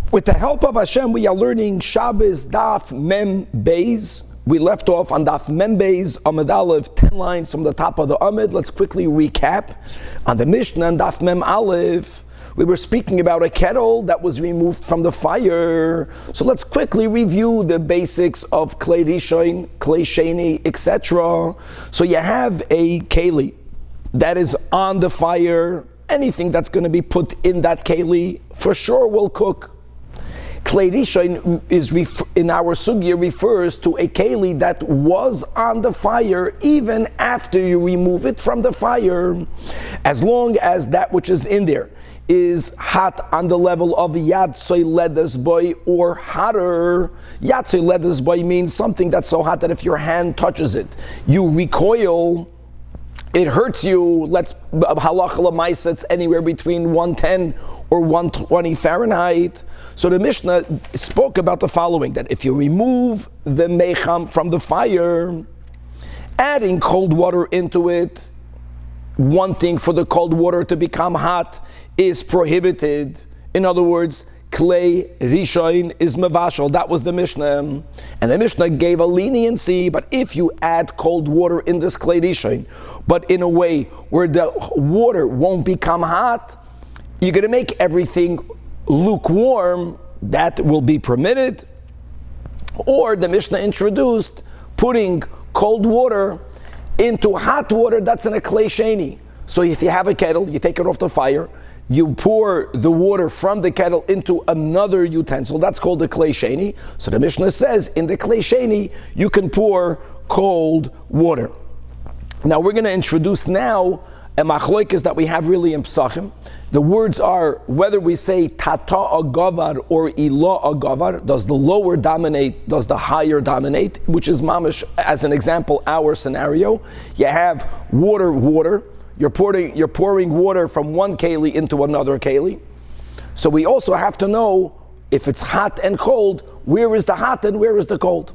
With the help of Hashem, we are learning Shabbos Daf Mem Beis. We left off on Daf Mem Beis, Amud Aleph, 10 lines from the top of the Amud. Let's quickly recap. On the Mishnah and Daf Mem Aleph, we were speaking about a kettle that was removed from the fire. So let's quickly review the basics of Klei Rishon, Klei Sheni, etc. So you have a keli that is on the fire. Anything that's going to be put in that keli for sure will cook. Klei Rishon is in our sugya refers to a keli that was on the fire even after you remove it from the fire, as long as that which is in there is hot on the level of yatzoi ledas boy or hotter. Yatzoi ledas boy means something that's so hot that if your hand touches it, you recoil. It hurts you. Let's halacha l'maisa, it's anywhere between 110 or 120 Fahrenheit. So the Mishnah spoke about the following: that if you remove the mecham from the fire, adding cold water into it, one thing for the cold water to become hot is prohibited. In other words, Klei Rishon is mevashal. That was the Mishnah. And the Mishnah gave a leniency, but if you add cold water in this Klei Rishon, but in a way where the water won't become hot, you're going to make everything lukewarm, that will be permitted. Or the Mishnah introduced putting cold water into hot water that's in a Klei Sheni. So if you have a kettle, you take it off the fire, you pour the water from the kettle into another utensil, that's called the Klei Sheni. So the Mishnah says in the Klei Sheni, you can pour cold water. Now we're going to introduce now a machloikis that we have really in Pesachim. The words are whether we say tata agavar or ila agavar. Does the lower dominate? Does the higher dominate? Which is mamish, as an example, our scenario. You have water. You're pouring water from one keli into another keli. So we also have to know if it's hot and cold, where is the hot and where is the cold?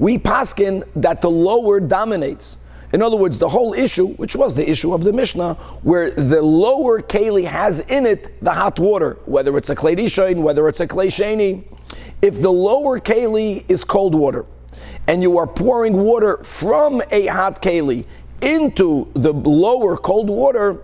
We paskin that the lower dominates. In other words, the whole issue, which was the issue of the Mishnah, where the lower keli has in it the hot water, whether it's a Klei Rishon, whether it's a Klei Sheni. If the lower keli is cold water, and you are pouring water from a hot keli into the lower cold water,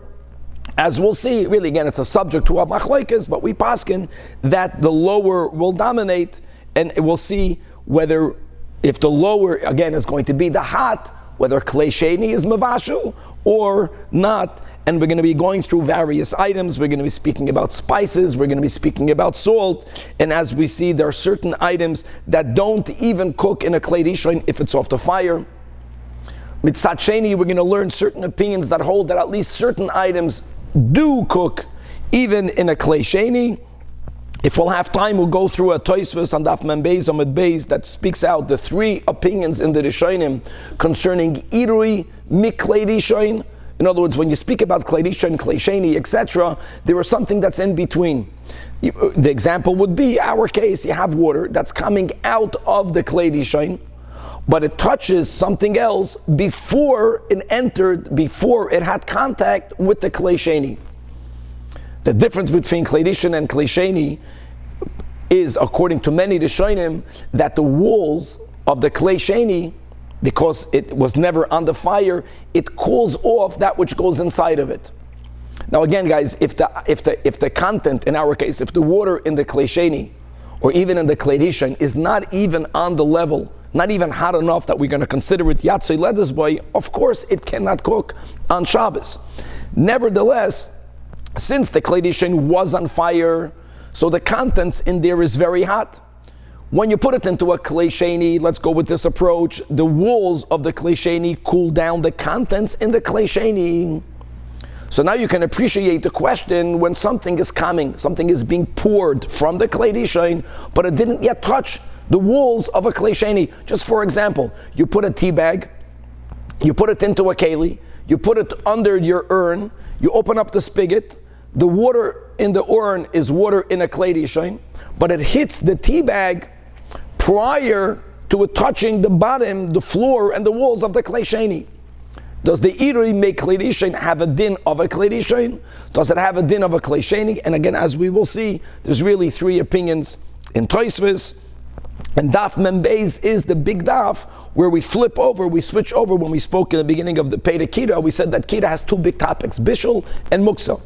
as we'll see, really again it's a subject to our machlokes, but we paskin that the lower will dominate, and we'll see whether if the lower again is going to be the hot, whether Klei Sheni is mevashel or not. And we're going to be going through various items. We're going to be speaking about spices. We're going to be speaking about salt. And as we see, there are certain items that don't even cook in a Klei Rishon if it's off the fire. Mitzat Sheni, we're going to learn certain opinions that hold that at least certain items do cook even in a Klei Sheni. If we'll have time, we'll go through a Tosfos on Daf Mem Beis Amud Beis that speaks out the three opinions in the Rishonim concerning Irui Miklei Rishon. In other words, when you speak about Klei Rishon, Klei Sheni, etc., there is something that's in between. The example would be our case. You have water that's coming out of the Klei Rishon, but it touches something else before it entered, before it had contact with the Klei Sheni. The difference between Klei Rishon and Klei Sheni is, according to many Rishonim, that the walls of the Klei Sheni, because it was never on the fire, it cools off that which goes inside of it. Now again, guys, if the content, in our case, if the water in the Klei Sheni or even in the Klei Rishon is not even on the level, not even hot enough that we're going to consider it yatzoi ledas boy, of course it cannot cook on Shabbos. Nevertheless, since the Klei Rishon was on fire, so the contents in there is very hot. When you put it into a Klei Sheni, let's go with this approach, the walls of the Klei Sheni cool down the contents in the Klei Sheni. So now you can appreciate the question when something is coming, something is being poured from the Klei Rishon, but it didn't yet touch the walls of a Klei Sheni. Just for example, you put a tea bag, you put it into a keli, you put it under your urn, you open up the spigot, the water in the urn is water in a Klei Rishon, but it hits the tea bag prior to it touching the bottom, the floor, and the walls of the Klei Sheni. Does the Irui make Klei Rishon have a din of a Klei Rishon? Does it have a din of a Klei Sheni? And again, as we will see, there's really three opinions in Tosfos. And daf mem beis is the big daf where we flip over, we switch over. When we spoke in the beginning of the Pei Kira, we said that Kira has two big topics, Bishul and Muksa.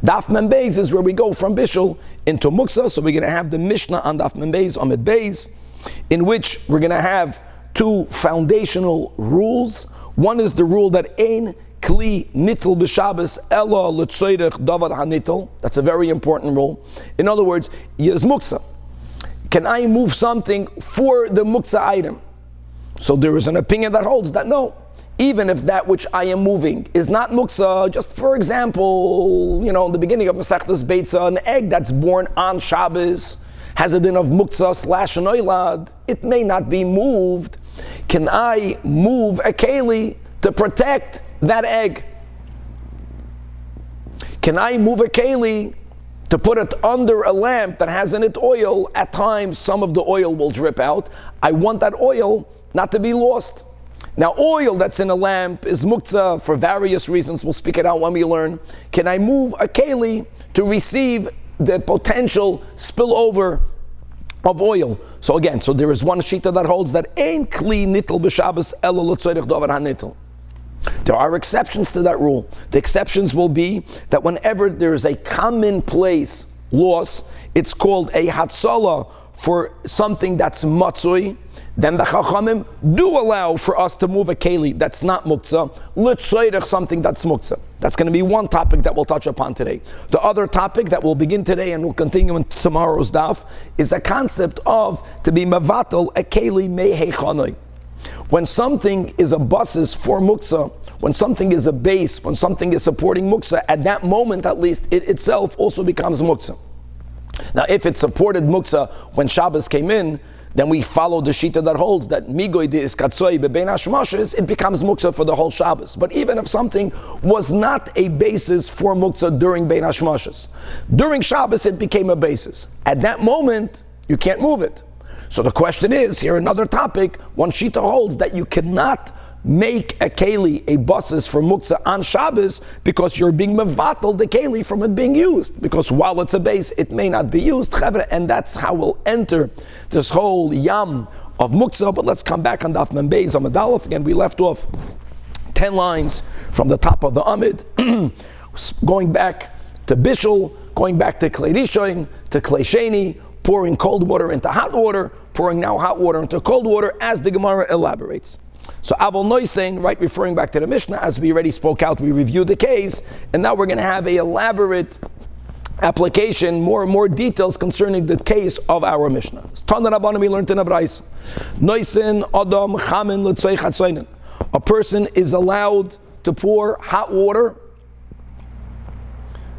Daf mem beis is where we go from Bishul into Muksa. So we're going to have the Mishnah on daf mem beis, Amid Beis, in which we're going to have two foundational rules. One is the rule that ein kli nitl b'Shabbos ela l'tzoyrech davar hanitl. That's a very important rule. In other words, yes Muksa. Can I move something for the muktzah item? So there is an opinion that holds that no, even if that which I am moving is not muktzah, just for example, in the beginning of Masechtas Beitza, an egg that's born on Shabbos has a din of muktzah / noilad, it may not be moved. Can I move a keli to protect that egg? Can I move a keli to put it under a lamp that has in it oil? At times, some of the oil will drip out. I want that oil not to be lost. Now, oil that's in a lamp is muktzah for various reasons. We'll speak it out when we learn. Can I move a keli to receive the potential spillover of oil? So again, there is one shita that holds that ein kli nitl b'Shabbos ela l'tzoyrech davar hanitl. There are exceptions to that rule. The exceptions will be that whenever there is a commonplace loss, it's called a hatzalah for something that's matzui, then the Chachamim do allow for us to move a keli that's not muktzah, l'tzoyrech something that's muktzah. That's going to be one topic that we'll touch upon today. The other topic that will begin today and will continue in tomorrow's daf is a concept of to be mevatel a keli mehei chanoi. When something is a basis for muktzah, when something is a base, when something is supporting muktzah, at that moment at least, it itself also becomes muktzah. Now, if it supported muktzah when Shabbos came in, then we follow the shita that holds that migoy de iskatzoi bebein hashmashes, it becomes muktzah for the whole Shabbos. But even if something was not a basis for muktzah during bein hashmashes, during Shabbos it became a basis. At that moment, you can't move it. So the question is, here another topic, one shita holds that you cannot make a keli a basis for muktzah on Shabbos because you're being mevatel the keli from it being used. Because while it's a base, it may not be used, and that's how we'll enter this whole yam of muktzah. But let's come back on daf mem beis Amud Aleph. Again, we left off 10 lines from the top of the Amid, going back to Bishul, going back to Klei Rishon, to Klei Sheni, pouring cold water into hot water, pouring now hot water into cold water, as the Gemara elaborates. So Avol Noisein, right, referring back to the Mishnah, as we already spoke out, we reviewed the case, and now we're going to have an elaborate application, more details concerning the case of our Mishnah. Tana Rabbanan, we learned in a Brais. Noisein Adam Chamin L'Tzei Chatzoinen. A person is allowed to pour hot water.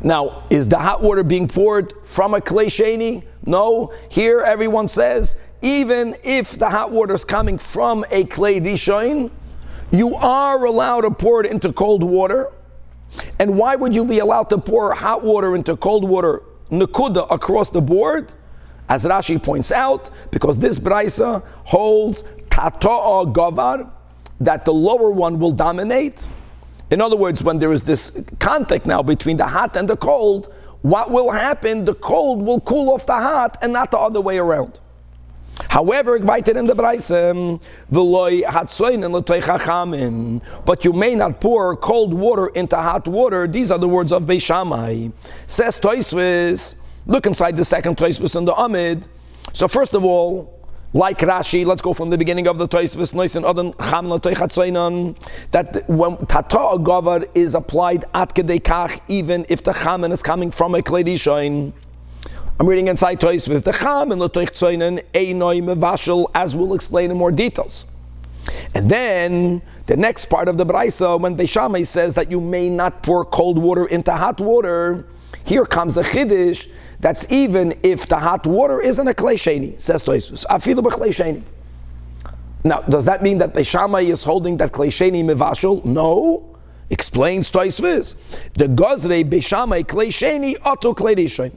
Now, is the hot water being poured from a Klei Sheni? No. Here everyone says, even if the hot water is coming from a Klei Rishon, you are allowed to pour it into cold water. And why would you be allowed to pour hot water into cold water, nekuda, across the board? As Rashi points out, because this Braisa holds tato'a gavar, that the lower one will dominate. In other words, when there is this contact now between the hot and the cold, what will happen? The cold will cool off the hot and not the other way around. However, invited in the Braisa, but you may not pour cold water into hot water. These are the words of Beis Shammai. Says Tosfos, look inside the second Tosfos in the Amid. So first of all, like Rashi, let's go from the beginning of the Tosfos, that when Tata Gavar is applied at Kedei Kach, even if the Chamen is coming from a Klei Rishon. I'm reading inside Tosfos, the Chamen l'toich tzoinen einoi mevashel, as we'll explain in more details. And then the next part of the Braisa, when Beis Shammai says that you may not pour cold water into hot water, here comes a chiddush. That's even if the hot water isn't a Klei Sheni, says Tosfos. Afilu b'Klei Sheni. Now, does that mean that Beis Shammai is holding that Klei Sheni mevashel? No. Explains Tosfos. The Gozrei Beis Shammai Klei Sheni oto Klei Rishon.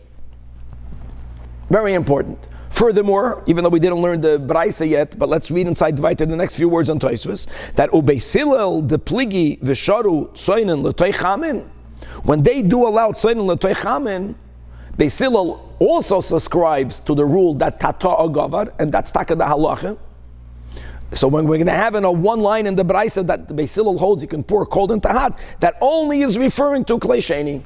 Very important. Furthermore, even though we didn't learn the Braisa yet, but let's read inside the next few words on Tosfos, that Ubeis Hillel the pligi v'sharu tzoinen l'toich chamin, when they do allow tzoinen l'toich chamin, Beis Hillel also subscribes to the rule that tata agavar, and that's taka the halacha. So when we're going to have in a one line in the Braisa that the Beis Hillel holds you can pour cold into hot, that only is referring to klei sheni.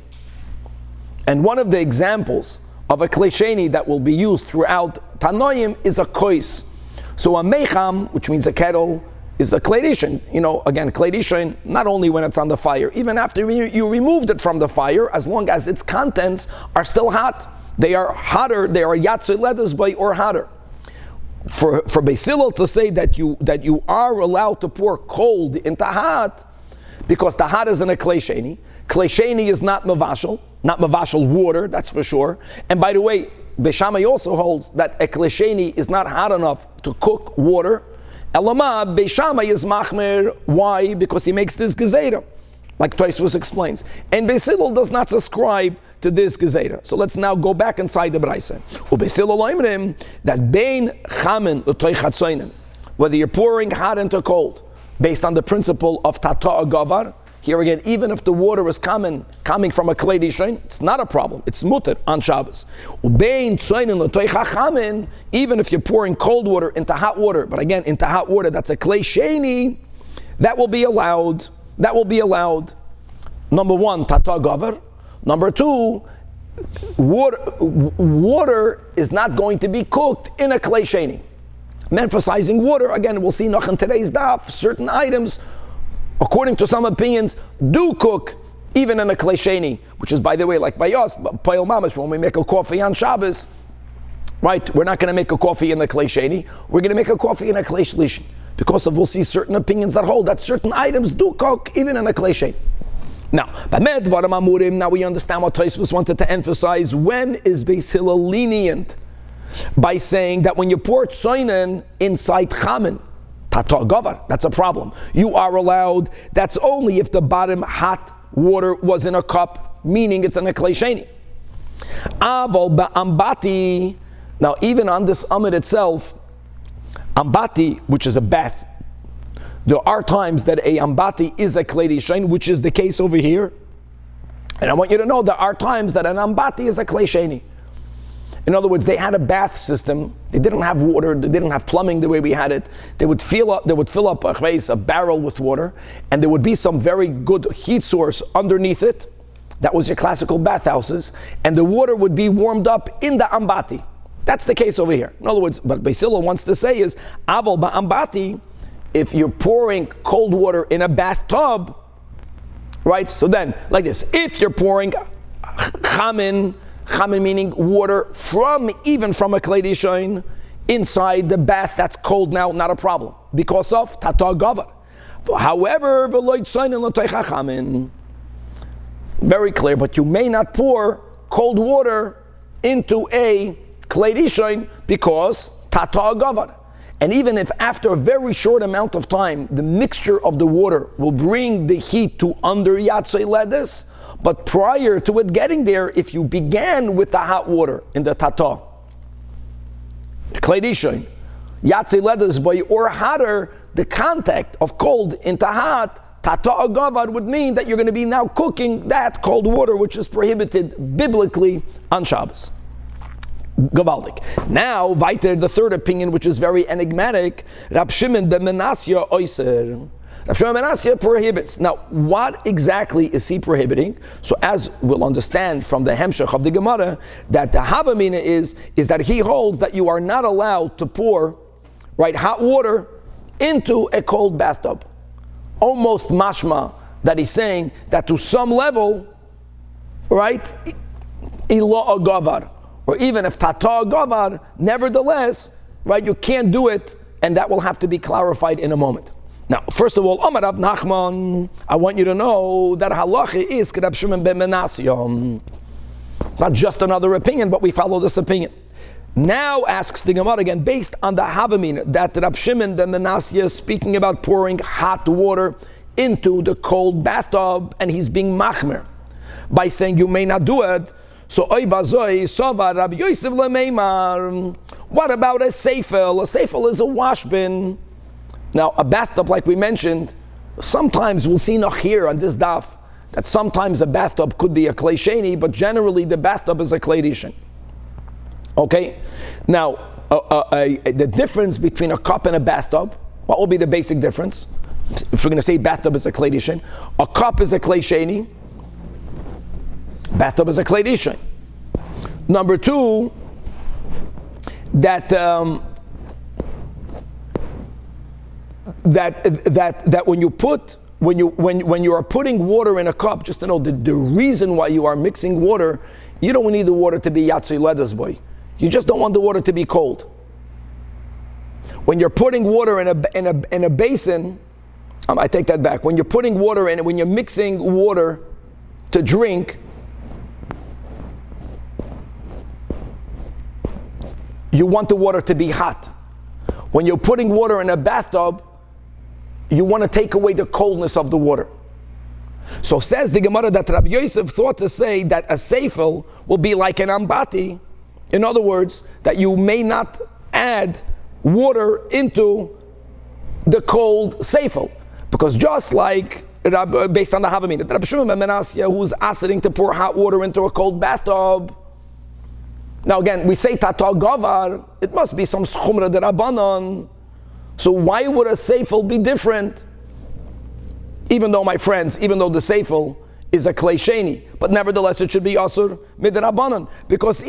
And one of the examples of a klei sheni that will be used throughout Tanoim is a kois. So a mecham, which means a kettle, is a klei rishon. Again, klei rishon, not only when it's on the fire, even after you removed it from the fire, as long as its contents are still hot. They are hotter, they are yatzei ledas by or hotter. For Beis Hillel to say that you are allowed to pour cold into hot, because the hot is in a klei sheni. Klei sheni is not mavashal water, that's for sure. And by the way, Beis Shammai also holds that a klei sheni is not hot enough to cook water. Elama, Beis Shammai is machmer. Why? Because he makes this gezerah, like Tosfos explains. And Beis Hillel does not subscribe to this gezerah. So let's now go back inside the Braisa. Beis Hillel oimrim that bein chamin l'toy chatzoinen, whether you're pouring hot into cold, based on the principle of tata agavar. Here again, even if the water is coming from a klei rishon, it's not a problem. It's mutter on Shabbos. Ubein tzoinen l'toy chachamin, even if you're pouring cold water into hot water, but again, into hot water, that's a klei sheni, that will be allowed. That will be allowed. Number one, tata agavar. Number two, water is not going to be cooked in a klei sheni. I'm emphasizing water. Again, we'll see noch in today's daf, certain items, according to some opinions, do cook even in a klei sheni, which is, by the way, like by us, Payel Mamash, when we make a coffee on Shabbos, right, we're not going to make a coffee in the klei sheni, we're going to make a coffee in a klei shlishi. Because we'll see certain opinions that hold that certain items do cook even in a klei sheni. Now, now we understand what Tosfos wanted to emphasize. When is Beis Hillel lenient by saying that when you pour tzoinen inside chamin, tata gavar, that's a problem. You are allowed, that's only if the bottom hot water was in a cup, meaning it's in a klei sheni. Aval ba'ambati, now even on this amid itself, ambati, which is a bath, there are times that a ambati is a klei rishon, which is the case over here. And I want you to know there are times that an ambati is a klei sheni. In other words, they had a bath system. They didn't have water. They didn't have plumbing the way we had it. They would fill up a barrel with water, and there would be some very good heat source underneath it. That was your classical bathhouses, and the water would be warmed up in the ambati. That's the case over here. In other words, what Beis Hillel wants to say is, aval ba'ambati, if you're pouring cold water in a bathtub, right? So then, like this, if you're pouring chamin meaning water even from a klei rishon, inside the bath that's cold now, not a problem, because of tata gavar. However, very clear, but you may not pour cold water into a klei rishon because tata gavar. And even if after a very short amount of time, the mixture of the water will bring the heat to under yatzei ledes, but prior to it getting there, if you began with the hot water in the tata, klei rishon, yatzei ledes by or hotter, the contact of cold into hot, tata agavar would mean that you're going to be now cooking that cold water, which is prohibited biblically on Shabbos. Gavaldik. Now, weiter, the third opinion, which is very enigmatic, Rab Shimon ben Menasya oiser. Rab Shimon ben Menasya prohibits. Now, what exactly is he prohibiting? So, as we'll understand from the Hemshech of the Gemara, that the Havamina is that he holds that you are not allowed to pour, right, hot water into a cold bathtub. Almost mashma that he's saying that to some level, right, ilo agavar, or even if tata gavar, nevertheless, right, you can't do it, and that will have to be clarified in a moment. Now, first of all, Amar Rab Nachman, I want you to know that halacha is Rab Shimon ben Menasya. Not just another opinion, but we follow this opinion. Now asks the Gemara again, based on the Havamina, that Rab Shimon ben Menasya is speaking about pouring hot water into the cold bathtub, and he's being machmer by saying you may not do it. So, what about a seifel? A seifel is a wash bin. Now, a bathtub, like we mentioned, sometimes we'll see noch here on this daf that sometimes a bathtub could be a klei sheni, but generally the bathtub is a klei rishon. Okay? Now, the difference between a cup and a bathtub, what will be the basic difference? If we're going to say bathtub is a klei rishon, a cup is a klei sheni, bathtub is a klei rishon. Number two, that when you are putting water in a cup, just to know the reason why you are mixing water, you don't need the water to be yatzui ledas boy. You just don't want the water to be cold. When you're putting water in a basin, I take that back. When you're putting water in, when you're mixing water to drink, you want the water to be hot. When you're putting water in a bathtub, you want to take away the coldness of the water. So says the Gemara that Rabbi Yosef thought to say that a seifel will be like an ambati. In other words, that you may not add water into the cold seifel. Because just like, based on the Havamina, Rabbi Shimon ben Menasya, who's asking to pour hot water into a cold bathtub. Now again, we say Tata Gavar, it must be some Schumra de Rabbanon. So why would a seifel be different? Even though, my friends, even though the seifel is a klei sheni, but nevertheless it should be asur midrabanan, because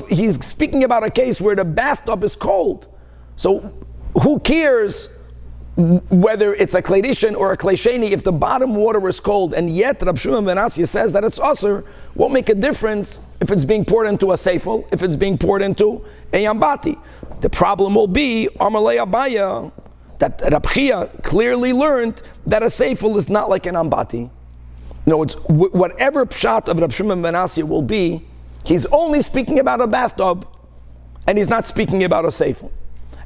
he's speaking about a case where the bathtub is cold. So who cares whether it's a klei rishon or a klei sheni if the bottom water is cold? And yet Rab Shimon ben Asya says that it's asur. Won't make a difference if it's being poured into a seifel, if it's being poured into a yambati. The problem will be Amalei Abaya, that Rab Chia clearly learned that a seifel is not like an ambati. No, it's whatever pshat of Rab Shimon ben Asya will be, he's only speaking about a bathtub, and he's not speaking about a seifel.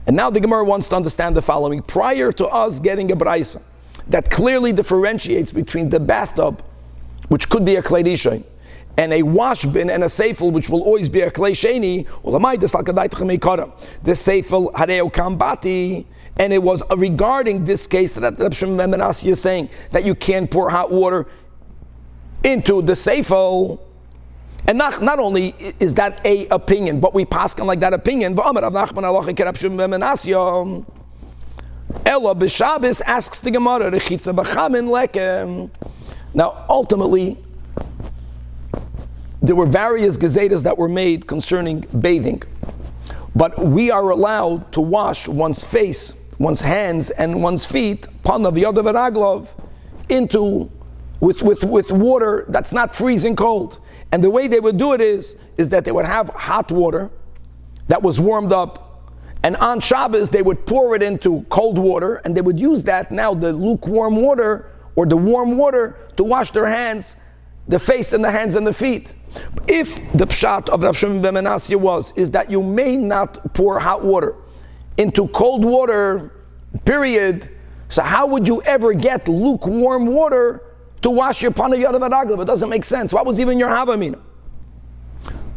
And now the Gemara wants to understand the following. Prior to us getting a braisa that clearly differentiates between the bathtub, which could be a klei rishon, and a wash bin and a seifel, which will always be a klei sheni, the seifel hareu kambati. And it was regarding this case that Reb Shimon ben Asya is saying that you can't pour hot water into the seifel. And not only is that a opinion, but we paskin like that opinion. Ella b'Shabbos asks the Gemara, rechitza b'chamin lekem. Now, ultimately, there were various gazetas that were made concerning bathing, but we are allowed to wash one's face, one's hands, and one's feet, panav yodav v'raglov, into with water that's not freezing cold. And the way they would do it is that they would have hot water that was warmed up, and on Shabbos they would pour it into cold water, and they would use that now, the lukewarm water or the warm water, to wash their hands, the face and the hands and the feet. If the pshat of Rav Shimon ben Menasya is that you may not pour hot water into cold water, period, so how would you ever get lukewarm water to wash your pana yadav adaglav? It doesn't make sense. What was even your havamina?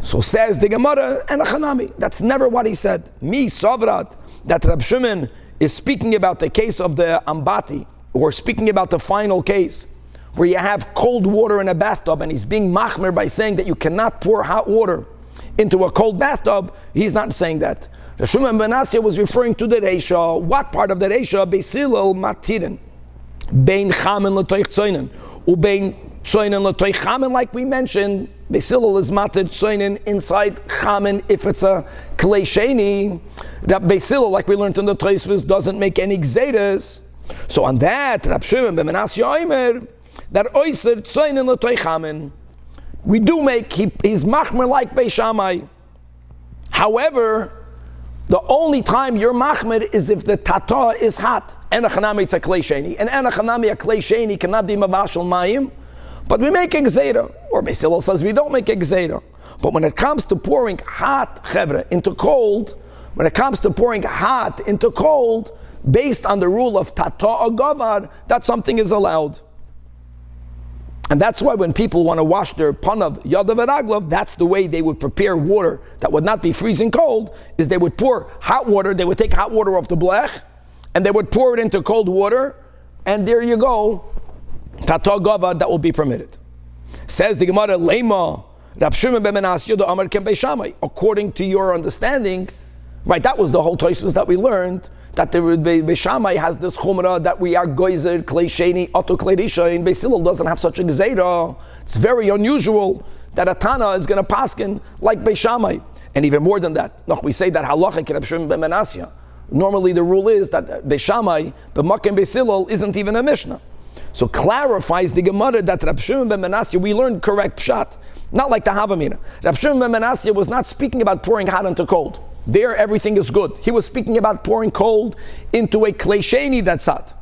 So says the Gemara and Achanami. That's never what he said. Mi savrat, that Rab Shimon is speaking about the case of the ambati, or speaking about the final case where you have cold water in a bathtub, and he's being machmer by saying that you cannot pour hot water into a cold bathtub. He's not saying that. Rab Shimon ben Asya was referring to the reisha. What part of the reisha? Beisilal matirin. Bein chamen l'toich tzoinen, ubein tzoinen l'toich chamen, like we mentioned. Beisilal is matir tzoinen inside chamen if it's a klei sheni. That beisilal, like we learned in the Tosfos, doesn't make any gzeiras. So on that, Rab Shimon ben Menasya oimer that oiser tzoinen l'toich chamen. We do make he's machmer like Beis Shammai. However, the only time you're machmer is if the tata is hot. Enachanami, it's a klei sheni. And enachanami, a klei sheni, cannot be mavashal mayim. But we make a gzeira. Or Beisilal says we don't make a gzeira. But when it comes to pouring hot chevre into cold, when it comes to pouring hot into cold, based on the rule of tata or gavar, that something is allowed. And that's why when people want to wash their panav yadav v'raglav, that's the way they would prepare water that would not be freezing cold, is they would pour hot water, they would take hot water off the blech, and they would pour it into cold water, and there you go, tata gava, that will be permitted. Says the Gemara, Lema, Rab Shimon ben Menasya the Amar Kem Beishamai. According to your understanding, right? That was the whole Tosfos that we learned, that the Beishamai has this chumrah that we are goizer klei sheni oto klei rishon. Beis Hillel doesn't have such a gezeira. It's very unusual that a Tana is going to paskin like Beishamai. And even more than that, no, we say that halacha Rab Shimon ben Menasya. Normally the rule is that Beishamai, b'makom Beis Hillel, isn't even a Mishnah. So clarifies the Gemara that Rab Shimon ben Menasya, we learned correct pshat. Not like the Havamina. Rab Shimon ben Menasya was not speaking about pouring hot into cold. There everything is good. He was speaking about pouring cold into a klei sheni that's hot.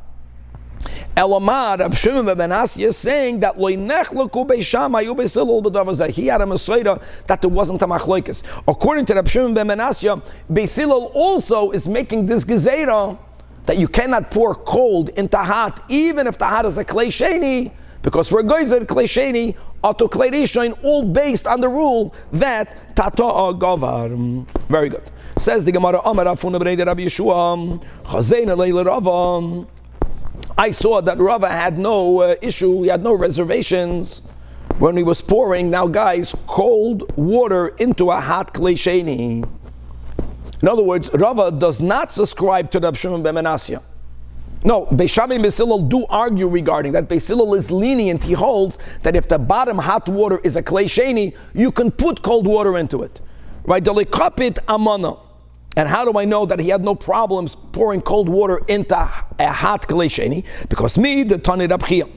Elamad, Rab Shimon ben Menasya is saying that lo nechleku Beishamai uBeis Hillel b'davar zeh. He had a mesoida that there wasn't a machlokes. According to Rab Shimon ben Menasya, Beis Hillel also is making this gezeira that you cannot pour cold into hot, even if the hot is a klei sheni, because we're goizer klei sheni oto klei rishon, all based on the rule that tata gavar. Very good. Says the Gemara, Amar Afuna b'nei Rabbi Yeshua, Chazein leil Rava. I saw that Rava had no issue, he had no reservations when he was pouring, now guys, cold water into a hot klei sheni. In other words, Rava does not subscribe to Rab Shimon ben Menasya. No, Beishamai and Beis Hillel do argue regarding that. Beis Hillel is lenient. He holds that if the bottom hot water is a klei sheni, you can put cold water into it. Right? Delikapit amana. And how do I know that he had no problems pouring cold water into a hot klei sheni? Because me, the Tani Rab Chia,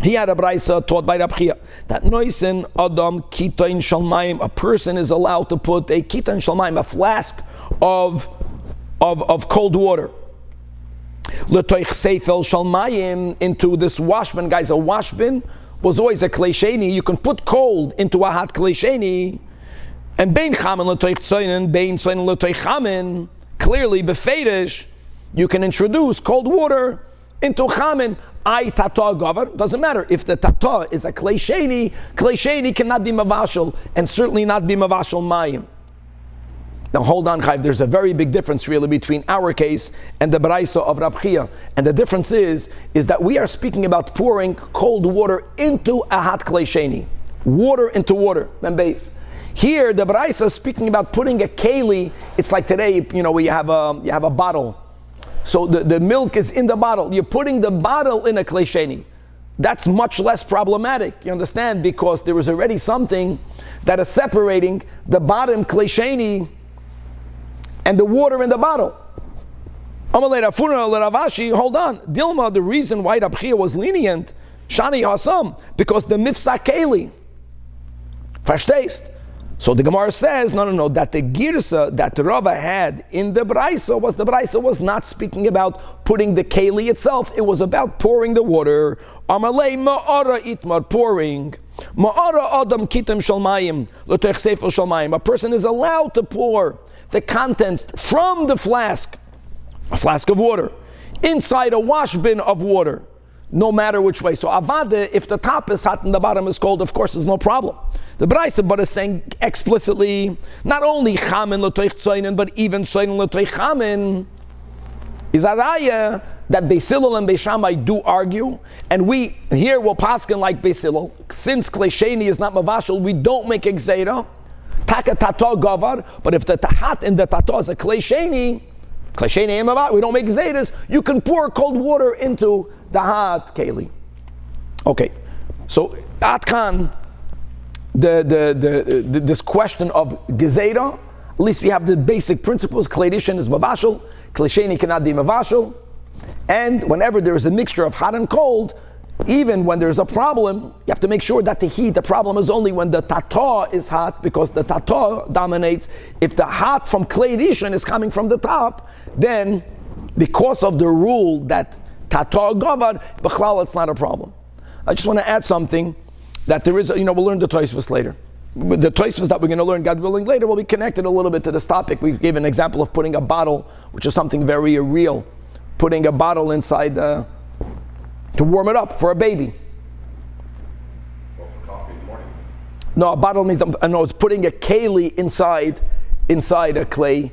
he had a brayso taught by Rab Chia that noisen adam kitain shalmayim, a person is allowed to put a kitain shalmayim, a flask of cold water, letoich seifel shalmayim, into this washbin. Guys, a washbin was always a klei sheni. You can put cold into a hot klei sheni. And bein chamen letoich tzoinen, bein tzoinen letoich chamen. Clearly, befeidish, you can introduce cold water into chamen. I tata gavar, doesn't matter if the tata is a klei sheni cannot be mavashal, and certainly not be mavashal mayim. Now hold on, Chayv, there's a very big difference really between our case and the brayso of Rab Chia. And the difference is that we are speaking about pouring cold water into a hot klei sheni. Water into water, membase. Here, the brayso is speaking about putting a keli. It's like today, where you have a bottle. So the milk is in the bottle. You're putting the bottle in a klei sheni. That's much less problematic, you understand, because there is already something that is separating the bottom klei sheni and the water in the bottle. Hold on. Dilma, the reason why Rab Chia was lenient, Shani Hasam, because the mifsa keli. Verstehst? So the Gemara says, no, that the girsa that Rava had in the brayso was not speaking about putting the keli itself. It was about pouring the water. Amalei ma'ara itmar, pouring. Ma'ara adam kitam shalmayim, l'toich seifel shalmayim. A person is allowed to pour the contents from the flask, a flask of water, inside a wash bin of water, no matter which way. So avada, if the top is hot and the bottom is cold, of course there's no problem. The Braisa but is saying explicitly, not only chamen l'toich tzoinen, but even tzoinen l'toich chamen, is a raya that Beis Hillel and Beishamai do argue, and we here will paskin like Beis Hillel. Since klei sheni is not mavashal, we don't make exera. Taka tata gavar, but if the tahat in the tata is a klei sheni emavat, we don't make zaydas. You can pour cold water into the hot keli. Okay, so atkan this question of gezeda. At least we have the basic principles. Klei rishon is mavashal, klei sheni cannot be mavashal, and whenever there is a mixture of hot and cold, even when there's a problem, you have to make sure that the problem is only when the tata is hot, because the tata dominates. If the hot from klei rishon is coming from the top, then because of the rule that tata gavar, b'chlal, it's not a problem. I just want to add something, that there is, we'll learn the Tosfos later. The Tosfos that we're going to learn, God willing, later will be connected a little bit to this topic. We gave an example of putting a bottle, which is something very real, putting a bottle inside to warm it up for a baby. Or for coffee in the morning. No, a bottle means, it's putting a keli inside a klei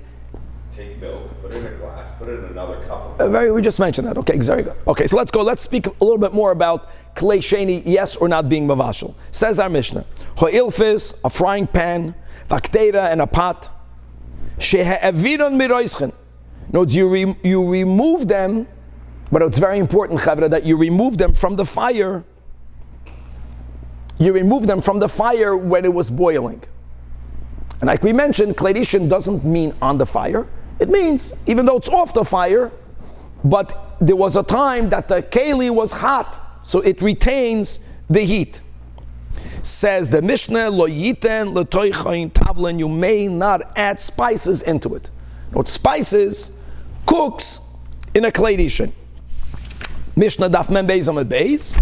take milk, put it in a glass, put it in another cup. We just mentioned that. Okay, very good. Okay, so let's go. Let's speak a little bit more about klei sheni, yes or not being mavashal. Says our Mishnah, ha'ilfis, a frying pan, vaktera, and a pot. Shehe'aviron miroischen. Note you remove them, but it's very important, chavra, that you remove them from the fire. You remove them from the fire when it was boiling. And like we mentioned, klei rishon doesn't mean on the fire. It means, even though it's off the fire, but there was a time that the keli was hot, so it retains the heat. Says the Mishnah, lo yiten l'toichayin tavlin, you may not add spices into it. What spices cooks in a klei rishon. Mishnah daf mem beis amud beis.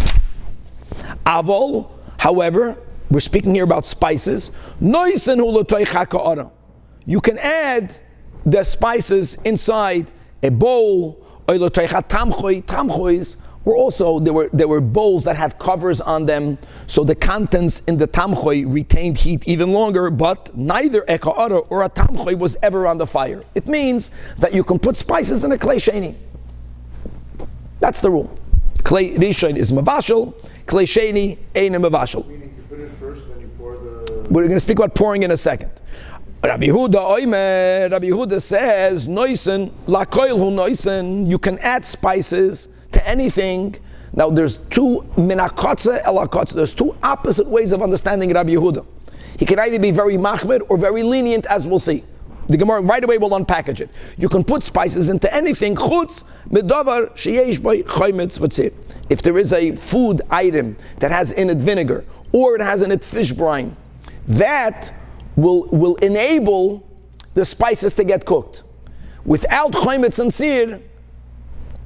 Avol, however, we're speaking here about spices. Noisen hu l'toicha ka'ara. You can add the spices inside a bowl. Tamchois were also, there were bowls that had covers on them, so the contents in the tamchoi retained heat even longer, but neither a ka'ara or a tamchoi was ever on the fire. It means that you can put spices in a klei sheni. That's the rule. Klei rishon is mavashal, klei sheni ain't a mavashal. Meaning you put it first, then you pour the... We're going to speak about pouring in a second. Rabbi Yehuda says, Noisen, lakoil hu noisen, you can add spices to anything. Now there's two minakotze elakotze, there's two opposite ways of understanding Rabbi Yehuda. He can either be very machmir or very lenient, as we'll see. The Gemara right away will unpackage it. You can put spices into anything, chutz medavar sheyesh by chaymetz v'tzir. If there is a food item that has in it vinegar, or it has in it fish brine, that will enable the spices to get cooked. Without chaymetz and sir,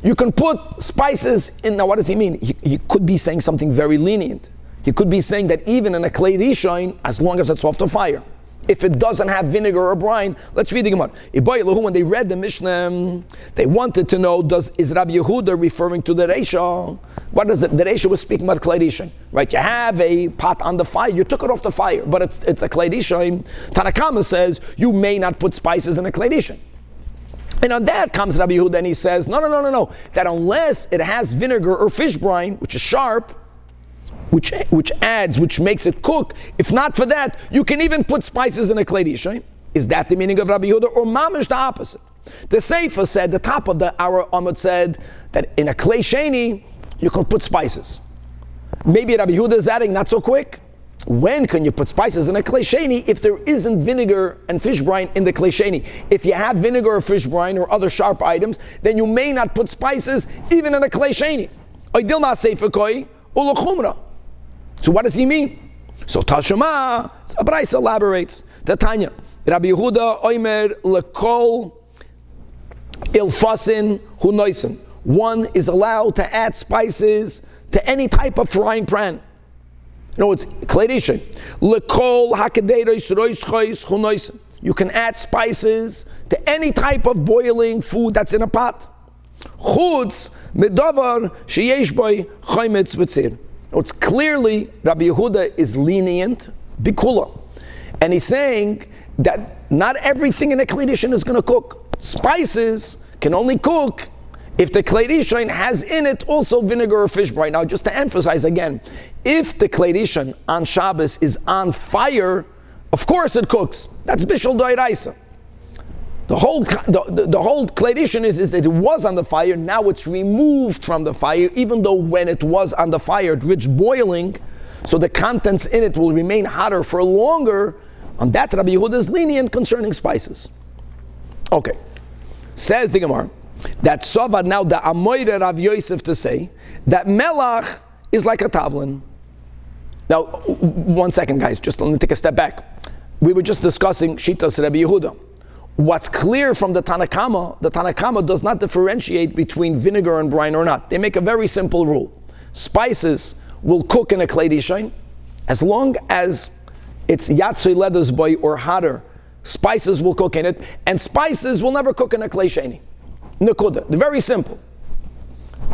you can put spices in. Now what does he mean? He could be saying something very lenient. He could be saying that even in a klei rishon, as long as it's off the fire, if it doesn't have vinegar or brine, let's read the Gemara. When they read the Mishnah, they wanted to know, is Rabbi Yehuda referring to the Reisha? What is it? The Reisha was speaking about klei rishon, right? You have a pot on the fire, you took it off the fire, but it's a klei rishon. Tanakama says, you may not put spices in a klei rishon. And on that comes Rabbi Yehuda and he says, no, that unless it has vinegar or fish brine, which is sharp, which makes it cook. If not for that, you can even put spices in a klei rishon. Is that the meaning of Rabbi Yehuda, or mamish the opposite? The Sefer said, the top of our Amud said that in a klei sheni you can put spices. Maybe Rabbi Yehuda is adding not so quick. When can you put spices in a klei sheni if there isn't vinegar and fish brine in the klei sheni? If you have vinegar or fish brine or other sharp items, then you may not put spices even in a klei sheni. Oidil na sefer koi ulochumra. So what does he mean? So Tashema, Abraisa elaborates. Tanya, Rabbi Yehuda Oimer lekol ilfasin hu noisen. One is allowed to add spices to any type of frying pan. No, it's klei rishon. Lekol hakadeiros roischos hu noisen. You can add spices to any type of boiling food that's in a pot. Chutz medavar sheyesh boy chaymetz v'tzir. It's clearly Rabbi Yehuda is lenient, bikula. And he's saying that not everything in a klei rishon is going to cook. Spices can only cook if the klei rishon has in it also vinegar or fish brine. Now just to emphasize again, if the klei rishon on Shabbos is on fire, of course it cooks. That's bishul doiraisa. The whole klei rishon is that it was on the fire, now it's removed from the fire, even though when it was on the fire it reached boiling, so the contents in it will remain hotter for longer. On that Rabbi Yehuda is lenient concerning spices. Okay, says the Gemara, that Savad now the Amoyre Rav Yosef to say, that Melach is like a tavlin. Now, 1 second guys, just let me take a step back. We were just discussing Shitas Rabbi Yehuda. What's clear from the Tanakama does not differentiate between vinegar and brine or not. They make a very simple rule. Spices will cook in a klei rishon as long as it's yatzoi ledas boy or hotter. Spices will cook in it, and spices will never cook in a klei sheni. Nekuda. They're very simple.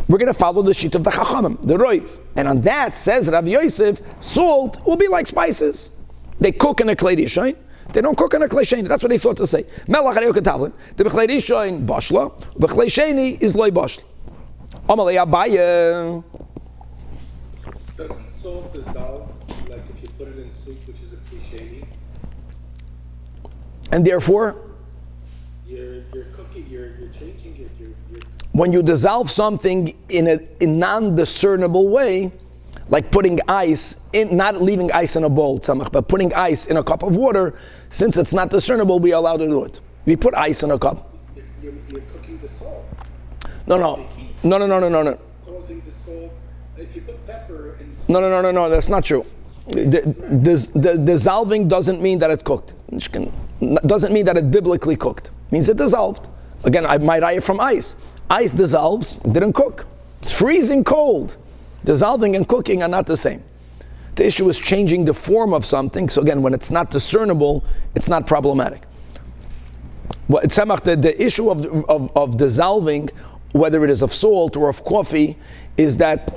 We're going to follow the sheet of the Chachamim, the Roiv. And on that, says Rav Yosef, salt will be like spices. They cook in a klei rishon. They don't cook in a klei sheni. That's what they thought to say. Melach harei ketavlin. The b'klei rishon bashla. B'klei sheni is loy bashla. Amalei Abaye. Doesn't salt dissolve like if you put it in soup, which is a klisheni? And therefore, You're cooking. You're changing it. You're when you dissolve something in a non-discernible way, like putting ice in, not leaving ice in a bowl, but putting ice in a cup of water, since it's not discernible, we are allowed to do it. We put ice in a cup. You're cooking the salt. No. The heat No. is causing the salt. If you put pepper in soup, No, that's not true. The dissolving doesn't mean that it cooked. Doesn't mean that it biblically cooked. It means it dissolved. Again, I might raya from ice. Ice dissolves, didn't cook. It's freezing cold. Dissolving and cooking are not the same. The issue is changing the form of something. So again, when it's not discernible, it's not problematic. The issue of dissolving, whether it is of salt or of coffee, is that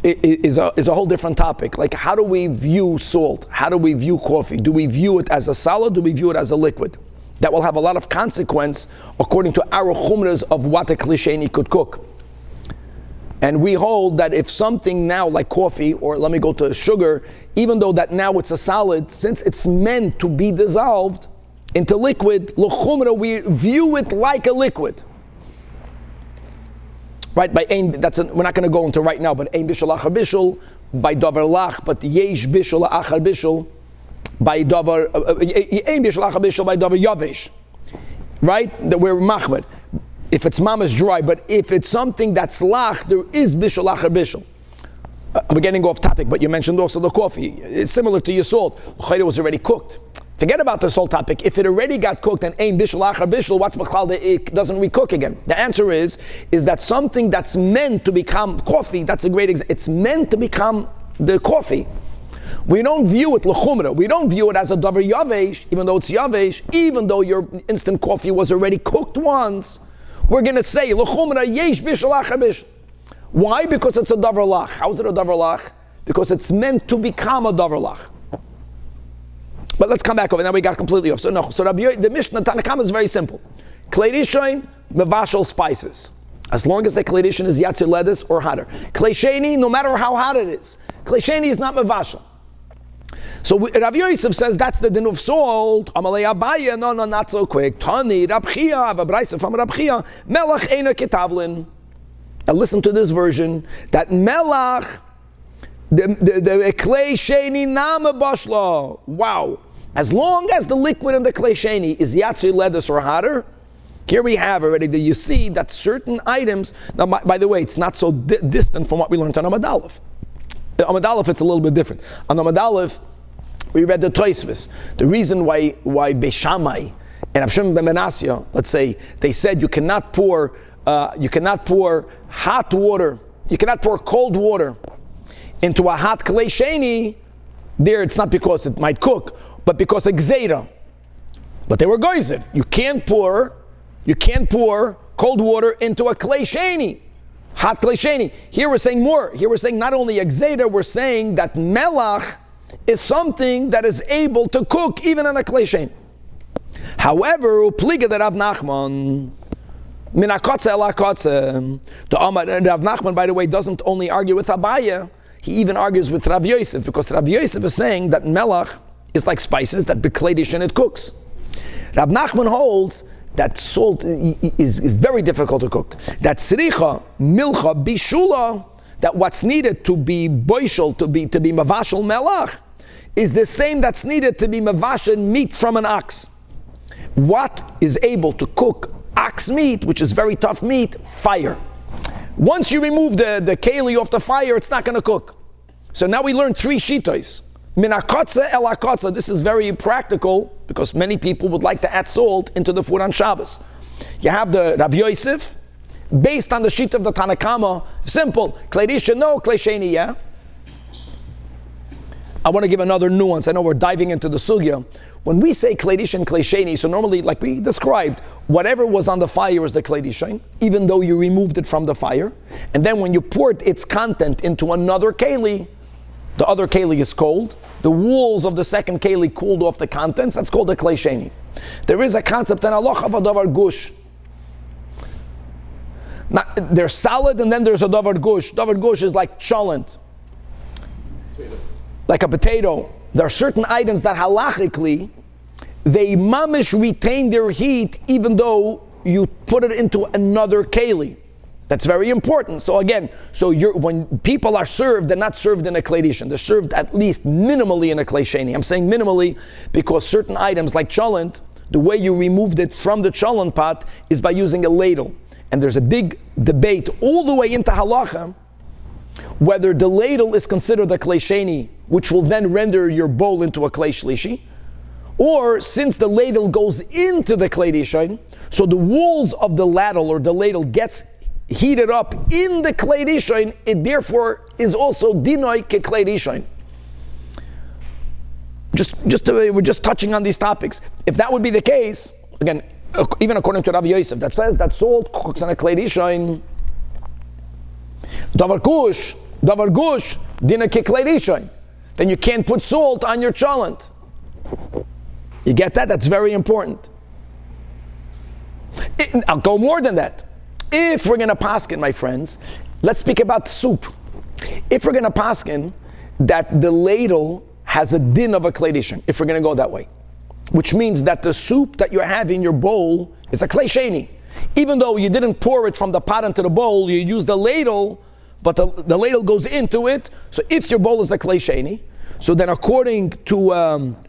is a whole different topic. Like, how do we view salt? How do we view coffee? Do we view it as a solid? Do we view it as a liquid? That will have a lot of consequence according to our chumras of what a klisheni could cook. And we hold that if something now like coffee, or let me go to sugar, even though that now it's a solid, since it's meant to be dissolved into liquid, l'chumra, we view it like a liquid. Right, by ein, we're not going to go into right now, but ein bishul achar bishul, by davar lach, but yesh bishul achar bishul, by davar, ein bishul achar bishul, by davar yavesh. Right, that we're machmed. If it's mama's dry, but if it's something that's lach, there is bishul achar bishul. We're getting off topic, but you mentioned also the coffee. It's similar to your salt. It was already cooked. Forget about this whole topic. If it already got cooked and ein bishul achar bishul, what's b'chlal it doesn't recook again? The answer is that something that's meant to become coffee, that's a great example. It's meant to become the coffee. We don't view it l'chumra. We don't view it as a davar yavesh, even though it's yavesh, even though your instant coffee was already cooked once. We're going to say l'chumra yesh bishul achar bishul. Why? Because it's a davar lach. How is it a davar lach? Because it's meant to become a davar lach. But let's come back over. Now we got completely off. So the Mishnah Tanakama is very simple. Klei rishon mevashal spices. As long as the klei rishon is yatzir lettuce or hotter. Klei sheni, no matter how hot it is. Klei sheni is not mevashal. So Rav Yosef says that's the din of salt. Amalei Abaye, no, not so quick. Tani Rab Chia, Av Abraisa from Rab Chia, melach eina ketavlin. Now listen to this version. That melach, the klei sheni nama bashla. Wow. As long as the liquid in the klei sheni is yatzir lettuce or hotter, here we have already that you see that certain items, now by the way, it's not so distant from what we learned on Amud Aleph. Amud Aleph, it's a little bit different. On Amud Aleph, we read the Tosfos. The reason why Beis Shammai and Rav Shimon ben Menasya, let's say, they said you cannot pour hot water, you cannot pour cold water into a hot klei sheni. There, it's not because it might cook, but because of gzeira. But they were goyzer. You can't pour cold water into a klei sheni, hot klei sheni. Here we're saying more. Here we're saying not only a gzeira, we're saying that melach is something that is able to cook even on a klei sheni. However, upliga the Rav Nachman, min hakotze el hakotze. The Rav Nachman, by the way, doesn't only argue with Abaye, he even argues with Rav Yosef, because Rav Yosef is saying that melach is like spices that bekledish and it cooks. Rav Nachman holds that salt is very difficult to cook. That sricha, milcha, bishula, that what's needed to be boishel, to be mavashel melach, is the same that's needed to be mavashel meat from an ox. What is able to cook ox meat, which is very tough meat? Fire. Once you remove the keli off the fire, it's not going to cook. So now we learn three shitos. Min hakotze el hakotze. This is very practical because many people would like to add salt into the food on Shabbos. You have the Rav Yosef, based on the sheet of the Tanakama, simple. Klei rishon no, klei sheni yeah. I want to give another nuance. I know we're diving into the sugya. When we say klei rishon, klei sheni, so normally, like we described, whatever was on the fire was the klei rishon, even though you removed it from the fire. And then when you poured its content into another keli, the other keli is cold. The walls of the second keli cooled off the contents. That's called a klei sheni. There is a concept in halacha of a davar gush. Now, there's solid and then there's a davar gush. Davar gush is like cholent, like a potato. There are certain items that halachically, they mamish retain their heat even though you put it into another keli. That's very important. So again, when people are served, they're not served in a klei rishon. They're served at least minimally in a klei sheni. I'm saying minimally because certain items like cholent, the way you removed it from the cholent pot is by using a ladle. And there's a big debate all the way into halacha whether the ladle is considered a klei sheni, which will then render your bowl into a klei shlishi, or since the ladle goes into the klei rishon, so the walls of the ladle or the ladle gets heated up in the klei rishon, it therefore is also dinoi ke klei rishon. We're just touching on these topics. If that would be the case, again, even according to Rabbi Yosef, that says that salt cooks on a klei rishon, davar gush, dinoi ke klei rishon, then you can't put salt on your cholent. You get that? That's very important. I'll go more than that. If we're going to paskin, my friends, let's speak about soup. If we're going to paskin that the ladle has a din of a klei rishon, if we're going to go that way, which means that the soup that you have in your bowl is a klei sheni. Even though you didn't pour it from the pot into the bowl, you use the ladle, but the ladle goes into it. So if your bowl is a klei sheni, so then according to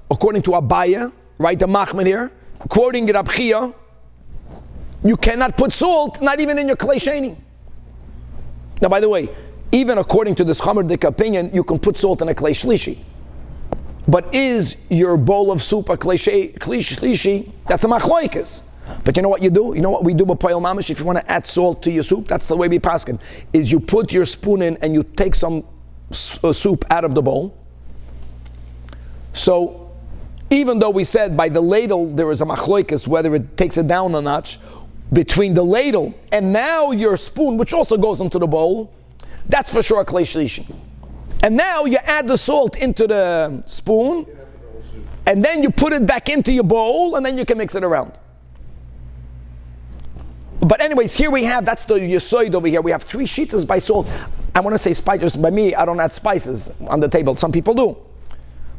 Abaya, right, the Machman here, quoting Rab Chia, you cannot put salt, not even in your klei sheni. Now, by the way, even according to this Chamerdik opinion, you can put salt in a klei shlishi. But is your bowl of soup a klei shlishi? That's a machloikis. But you know what you do? You know what we do with Poyel Mamish? If you want to add salt to your soup, that's the way we paskin. Is you put your spoon in and you take some soup out of the bowl. So, even though we said by the ladle there is a machloikis, whether it takes it down a notch, between the ladle and now your spoon, which also goes into the bowl, that's for sure a klei shlishi. And now you add the salt into the spoon, and then you put it back into your bowl, and then you can mix it around. But anyways, here we have, that's the yesoid over here. We have 3 shitas by salt. I want to say spices. By me, I don't add spices on the table. Some people do.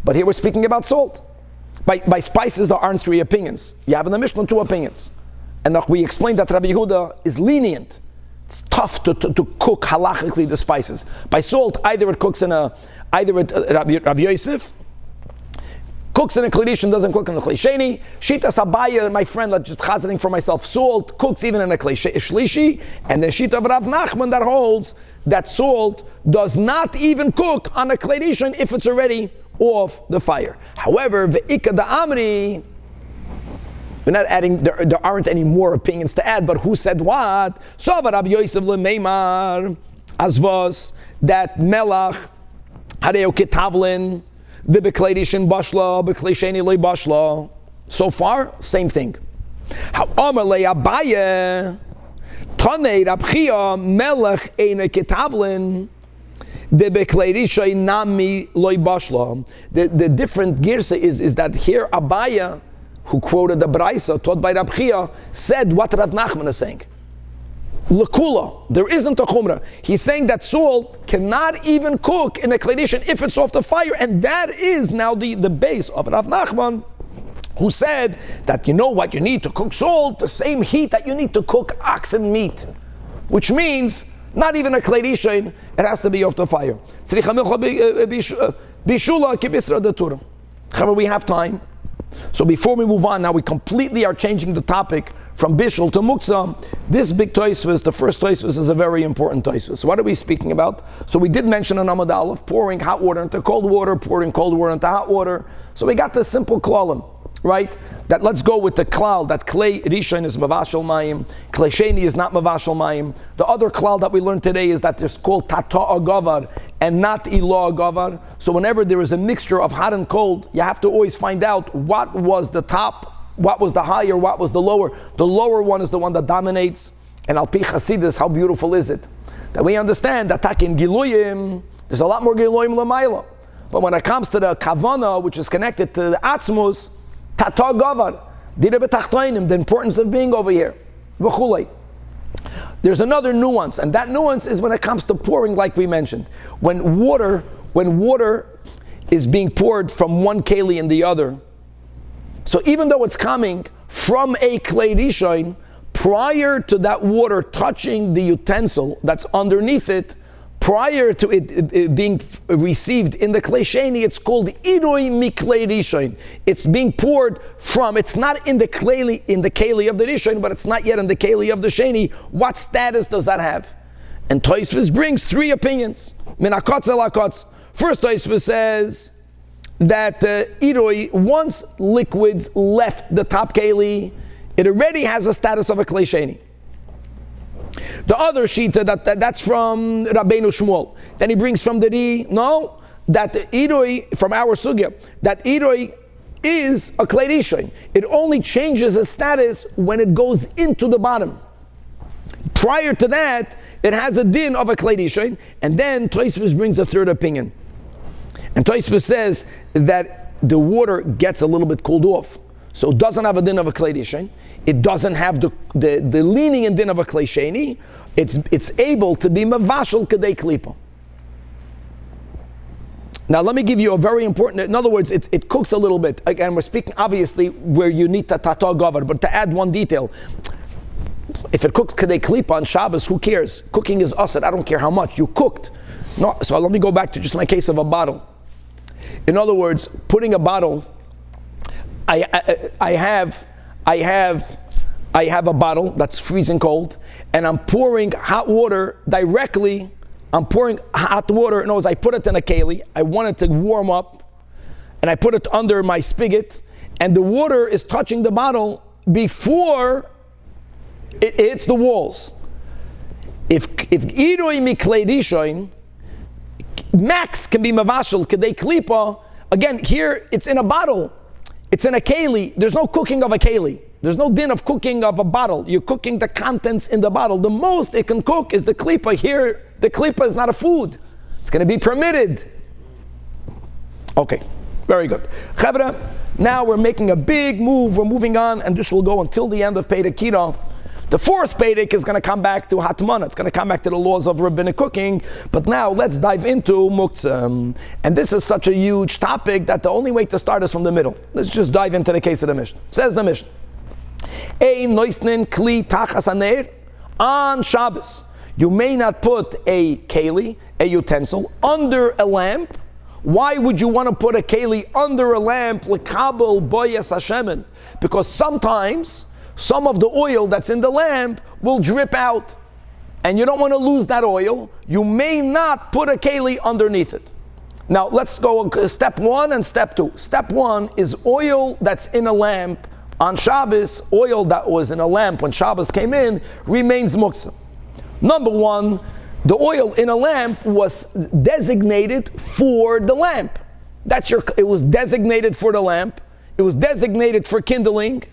But here we're speaking about salt. By spices, there aren't 3 opinions. You have in the Mishnah 2 opinions. And we explained that Rabbi Yehuda is lenient. It's tough to cook halachically the spices. By salt, either it cooks in Rabbi Yosef cooks in a klei rishon, doesn't cook in a klei sheni. Shita Sabaya, my friend, that's just chazaning for myself, salt cooks even in a klei shlishi. And the Shita of Rav Nachman that holds that salt does not even cook on a klei rishon if it's already off the fire. However, ve'ika da'amri, we're not adding, there aren't any more opinions to add, but who said what? So Rabbi Yosef lemeimar azvos, that melach hareo ketavlin the beklei rishon bashla beklei sheni le bashla. So far, same thing. How Amar le Abaye Tanei Rab Chia melech eine ketavlin the beklei rishon nami le bashla. The different girsa is that here Abaye, who quoted the Braisa taught by Rab Chia, said what Rav Nachman is saying. Lekula, there isn't a chumrah. He's saying that salt cannot even cook in a klei rishon if it's off the fire, and that is now the base of Rav Nachman, who said that you know what, you need to cook salt, the same heat that you need to cook oxen meat, which means not even a klei rishon, it has to be off the fire. We have time. So before we move on, now we completely are changing the topic from Bishul to Muksa. This big Tosfos, the first Tosfos, is a very important Tosfos. So what are we speaking about? So we did mention in Amud Aleph, pouring hot water into cold water, pouring cold water into hot water. So we got this simple klalim, right? That let's go with the klal, that klei rishon is mavashal mayim, klei sheni is not mavashal mayim. The other klal that we learned today is that there's called tata agavar and not ilo agavar. So whenever there is a mixture of hot and cold, you have to always find out what was the top, what was the higher, what was the lower. The lower one is the one that dominates. And al pi chasidus, how beautiful is it? That we understand that takin giluyim, there's a lot more giluyim l'mayla. But when it comes to the kavana, which is connected to the atzmus, tata gavar, dira betachtoinim, the importance of being over here. V'chulei. There's another nuance, and that nuance is when it comes to pouring, like we mentioned. When water is being poured from one keli in the other, so even though it's coming from a klei rishon, prior to that water touching the utensil that's underneath it, prior to it being received in the klei sheni, it's called iroi miklei rishon. It's being poured from. It's not in the keli of the rishon, but it's not yet in the keli of the sheni. What status does that have? And Tosfos brings three opinions. Min hakotz el hakotz. First, Tosfos says that iroi, once liquids left the top keli, it already has a status of a klei sheni. The other shita, that's from Rabbeinu Shmuel. Then he brings from the Ri, no, that iroi, from our sugya, that iroi is a klei rishon. It only changes its status when it goes into the bottom. Prior to that, it has a din of a klei rishon. And then Tosfos brings a third opinion. And Tosfos says that the water gets a little bit cooled off. So it doesn't have a din of a klei rishon. It doesn't have the leaning and din of a klei sheni. It's able to be mavashal kadei klipa. Now let me give you a very important, in other words, it cooks a little bit. Again, we're speaking obviously where you need tata gavar, but to add one detail, if it cooks kadei klipa on Shabbos, who cares? Cooking is asad, I don't care how much, you cooked. No, so let me go back to just my case of a bottle. In other words, putting a bottle, I have a bottle that's freezing cold, and I'm pouring hot water directly. I'm pouring hot water. In other words, I put it in a keli. I want it to warm up, and I put it under my spigot, and the water is touching the bottle before it hits the walls. If iroi miklei rishon, max can be mavashal kadei klipa. Again, here it's in a bottle. It's in a keli. There's no cooking of a keli. There's no din of cooking of a bottle. You're cooking the contents in the bottle. The most it can cook is the klipa. Here, the klipa is not a food. It's going to be permitted. Okay, very good. Chavra, now we're making a big move. We're moving on, and this will go until the end of Perek Kira. The fourth Perek is going to come back to Hatmana. It's going to come back to the laws of rabbinic cooking. But now let's dive into Muktzah. And this is such a huge topic that the only way to start is from the middle. Let's just dive into the case of the Mishnah. Says the Mishnah, Ein noisnin kli tachas haner. On Shabbos, you may not put a keli, a utensil, under a lamp. Why would you want to put a keli under a lamp? Lekabel boyas hashemen. Because sometimes some of the oil that's in the lamp will drip out, and you don't want to lose that oil. You may not put a keli underneath it. Now let's go step one and step two. Step one is oil that's in a lamp on Shabbos. Oil that was in a lamp when Shabbos came in remains muktzah. Number one, the oil in a lamp was designated for the lamp. It was designated for the lamp. It was designated for kindling.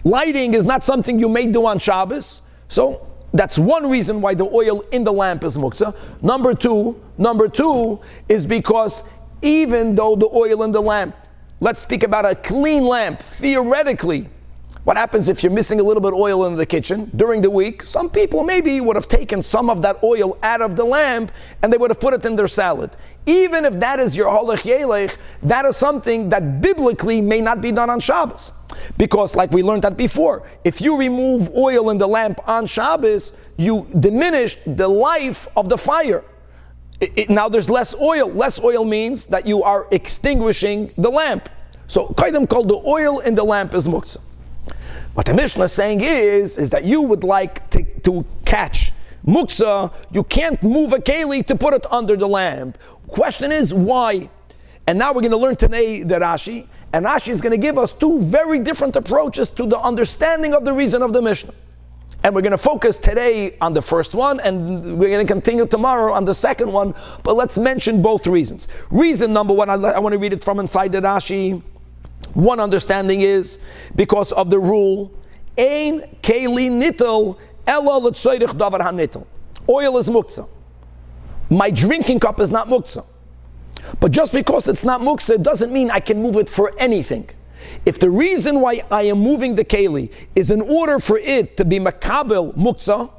Lighting is not something you may do on Shabbos. So that's one reason why the oil in the lamp is muktzah. Number two is because even though the oil in the lamp, let's speak about a clean lamp, theoretically, what happens if you're missing a little bit of oil in the kitchen during the week? Some people maybe would have taken some of that oil out of the lamp and they would have put it in their salad. Even if that is your halach yelech, that is something that biblically may not be done on Shabbos. Because like we learned that before, if you remove oil in the lamp on Shabbos, you diminish the life of the fire. Now there's less oil. Less oil means that you are extinguishing the lamp. So Kaidem called the oil in the lamp is muktzah. What the Mishnah is saying is that you would like to catch muktzah. You can't move a keli to put it under the lamp. Question is why? And now we're going to learn today the Rashi. And Rashi is going to give us two very different approaches to the understanding of the reason of the Mishnah. And we're going to focus today on the first one, and we're going to continue tomorrow on the second one. But let's mention both reasons. Reason number one, I want to read it from inside the Rashi. One understanding is because of the rule, Ein keli nitel ela l'tzoyrich davar hanitel. Oil is muktzah. My drinking cup is not muktzah. But just because it's not muksa doesn't mean I can move it for anything. If the reason why I am moving the keli is in order for it to be makabel muksa,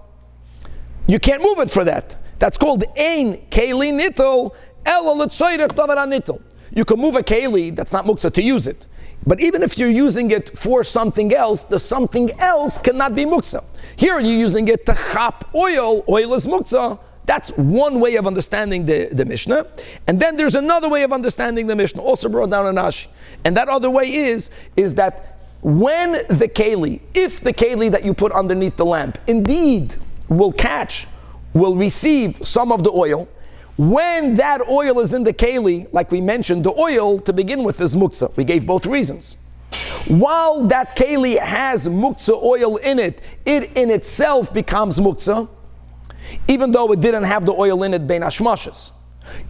you can't move it for that. That's called ein keli nittel ela l'tzoyrech davar hanittel. You can move a keli that's not muksa to use it. But even if you're using it for something else, the something else cannot be muksa. Here you're using it to chap oil. Oil is muksa. That's one way of understanding the Mishnah. And then there's another way of understanding the Mishnah, also brought down in Rashi. And that other way is that when the keli, if the keli that you put underneath the lamp indeed will receive some of the oil, when that oil is in the keli, like we mentioned, the oil to begin with is muktzah. We gave both reasons. While that keli has muktzah oil in it in itself becomes muktzah, even though it didn't have the oil in it bein hashmashas.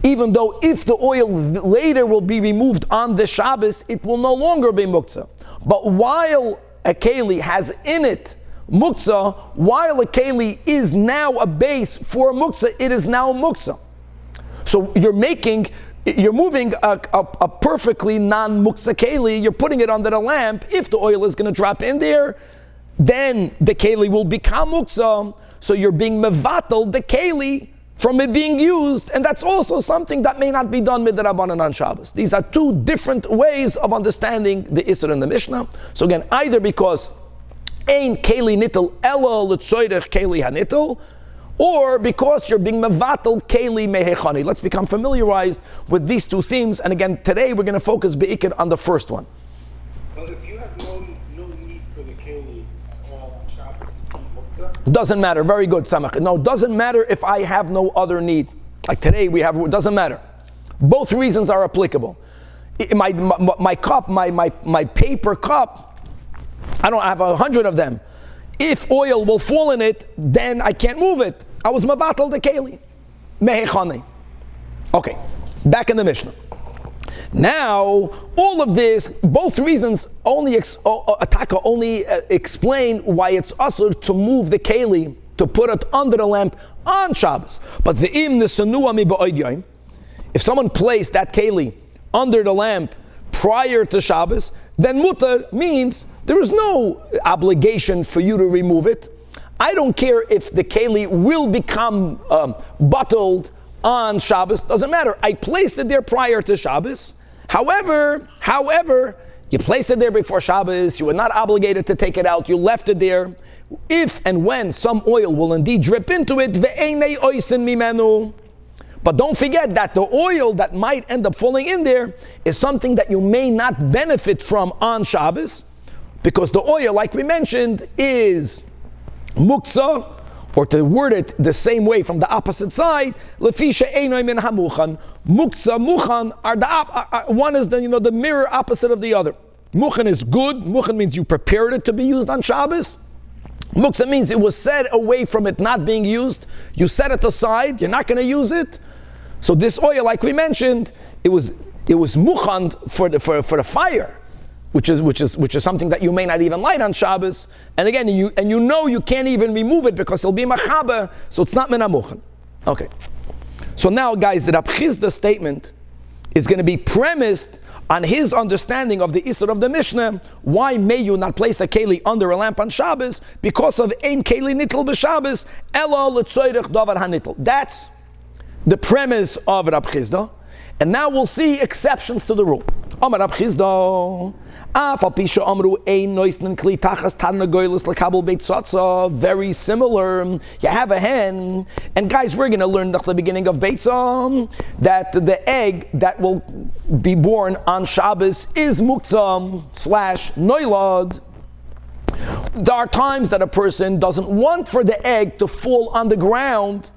Even though if the oil later will be removed on the Shabbos, it will no longer be muktzah. But while a keli has in it muktzah, while a keli is now a base for muktzah, it is now muktzah. So you're moving a perfectly non-muktzah keli, you're putting it under the lamp. If the oil is going to drop in there, then the keli will become muktzah. So you're being mevatel the keli from it being used, and that's also something that may not be done midrabanan on Shabbos. These are two different ways of understanding the Isser in the Mishnah. So again, either because ein keli nittel elo l'tzoyrech keli hanittel, or because you're being mevatel keli mehechani. Let's become familiarized with these two themes, and again, today we're going to focus be'ikr on the first one. Well, if you have no need for the keli at all on Shabbos, it's not muktzah? Doesn't matter. Very good, Samach. No, doesn't matter if I have no other need. Like today we have, doesn't matter. Both reasons are applicable. My cup, my paper cup, I have 100 of them. If oil will fall in it, then I can't move it. I was mavatal the keli. Mehechani. Okay, back in the Mishnah. Now, all of this, both reasons only explain why it's asur to move the keli, to put it under the lamp on Shabbos. But the im nesanua mi ba'od yom, if someone placed that keli under the lamp prior to Shabbos, then mutar means there is no obligation for you to remove it. I don't care if the keli will become bottled on Shabbos, doesn't matter. I placed it there prior to Shabbos. However, you placed it there before Shabbos, you were not obligated to take it out, you left it there. If and when some oil will indeed drip into it, ve'einei oisin mimenu. But don't forget that the oil that might end up falling in there is something that you may not benefit from on Shabbos, because the oil, like we mentioned, is muktzah, or to word it the same way from the opposite side, lefisha einoi min hamuchan. Muktzah, muchan are one is the mirror opposite of the other. Muchan is good. Muchan means you prepared it to be used on Shabbos. Muktzah means it was set away from it not being used. You set it aside. You're not going to use it. So this oil, like we mentioned, it was muchan for the fire, which is something that you may not even light on Shabbos. And again, you can't even remove it because it'll be machaber, so it's not min hamuchan. Okay. So now, guys, the Rab Chizda statement is going to be premised on his understanding of the Isser of the Mishnah. Why may you not place a keli under a lamp on Shabbos? Because of ein keli nitl b'Shabbos, elo l'tzoyrech davar hanitl. That's the premise of Rab Chizda. And now we'll see exceptions to the rule. Amar Rab Chizda, very similar. You have a hen, and guys, we're going to learn at the beginning of Beitzah that the egg that will be born on Shabbos is muktzah / noilad. There are times that a person doesn't want for the egg to fall on the ground.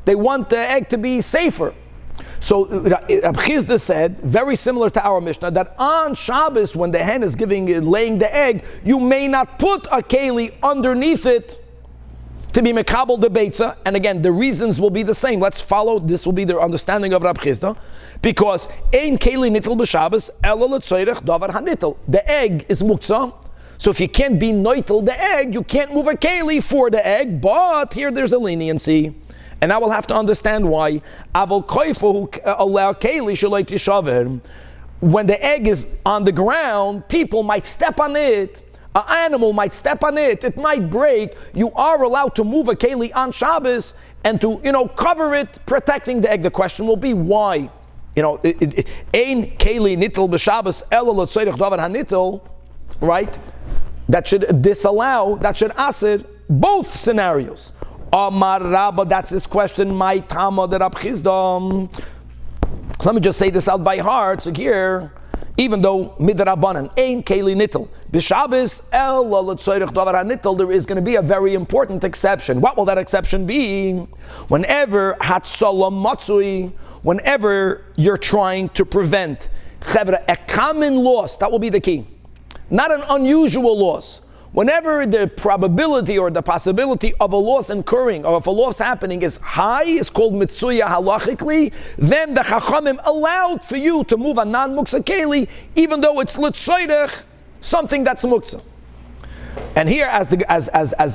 They want the egg to be safer. So Rab Chizda said, very similar to our Mishnah, that on Shabbos, when the hen is laying the egg, you may not put a keli underneath it to be mekabel the beitzah. And again, the reasons will be the same. Let's follow. This will be their understanding of Rab Chizda, because ein keli nitl b'Shabbos elo l'tzoyrech davar hanitl. The egg is muktzah. So if you can't be noitel the egg, you can't move a keli for the egg. But here there's a leniency. And I will have to understand why. When the egg is on the ground, people might step on it. An animal might step on it. It might break. You are allowed to move a keli on Shabbos and to, cover it, protecting the egg. The question will be why. Ein keli nittel b'Shabbos elo l'tzoyrech davar hanittel, right? That should disallow, that should asir both scenarios. Amar Rabba, that's his question. My tama de Rab Chisda. Let me just say this out by heart. So here, even though midrabanan ein keli nittel b'Shabbos elo l'tzoyrech davar hanittel, there is going to be a very important exception. What will that exception be? Whenever hatzola matzui, whenever you're trying to prevent a common loss, that will be the key. Not an unusual loss. Whenever the probability or the possibility of a loss occurring, or if a loss happening is high, is called mitzuya halachically, then the chachamim allowed for you to move a non-muksa keli, even though it's l'tzoyrech, something that's muksa. And here, as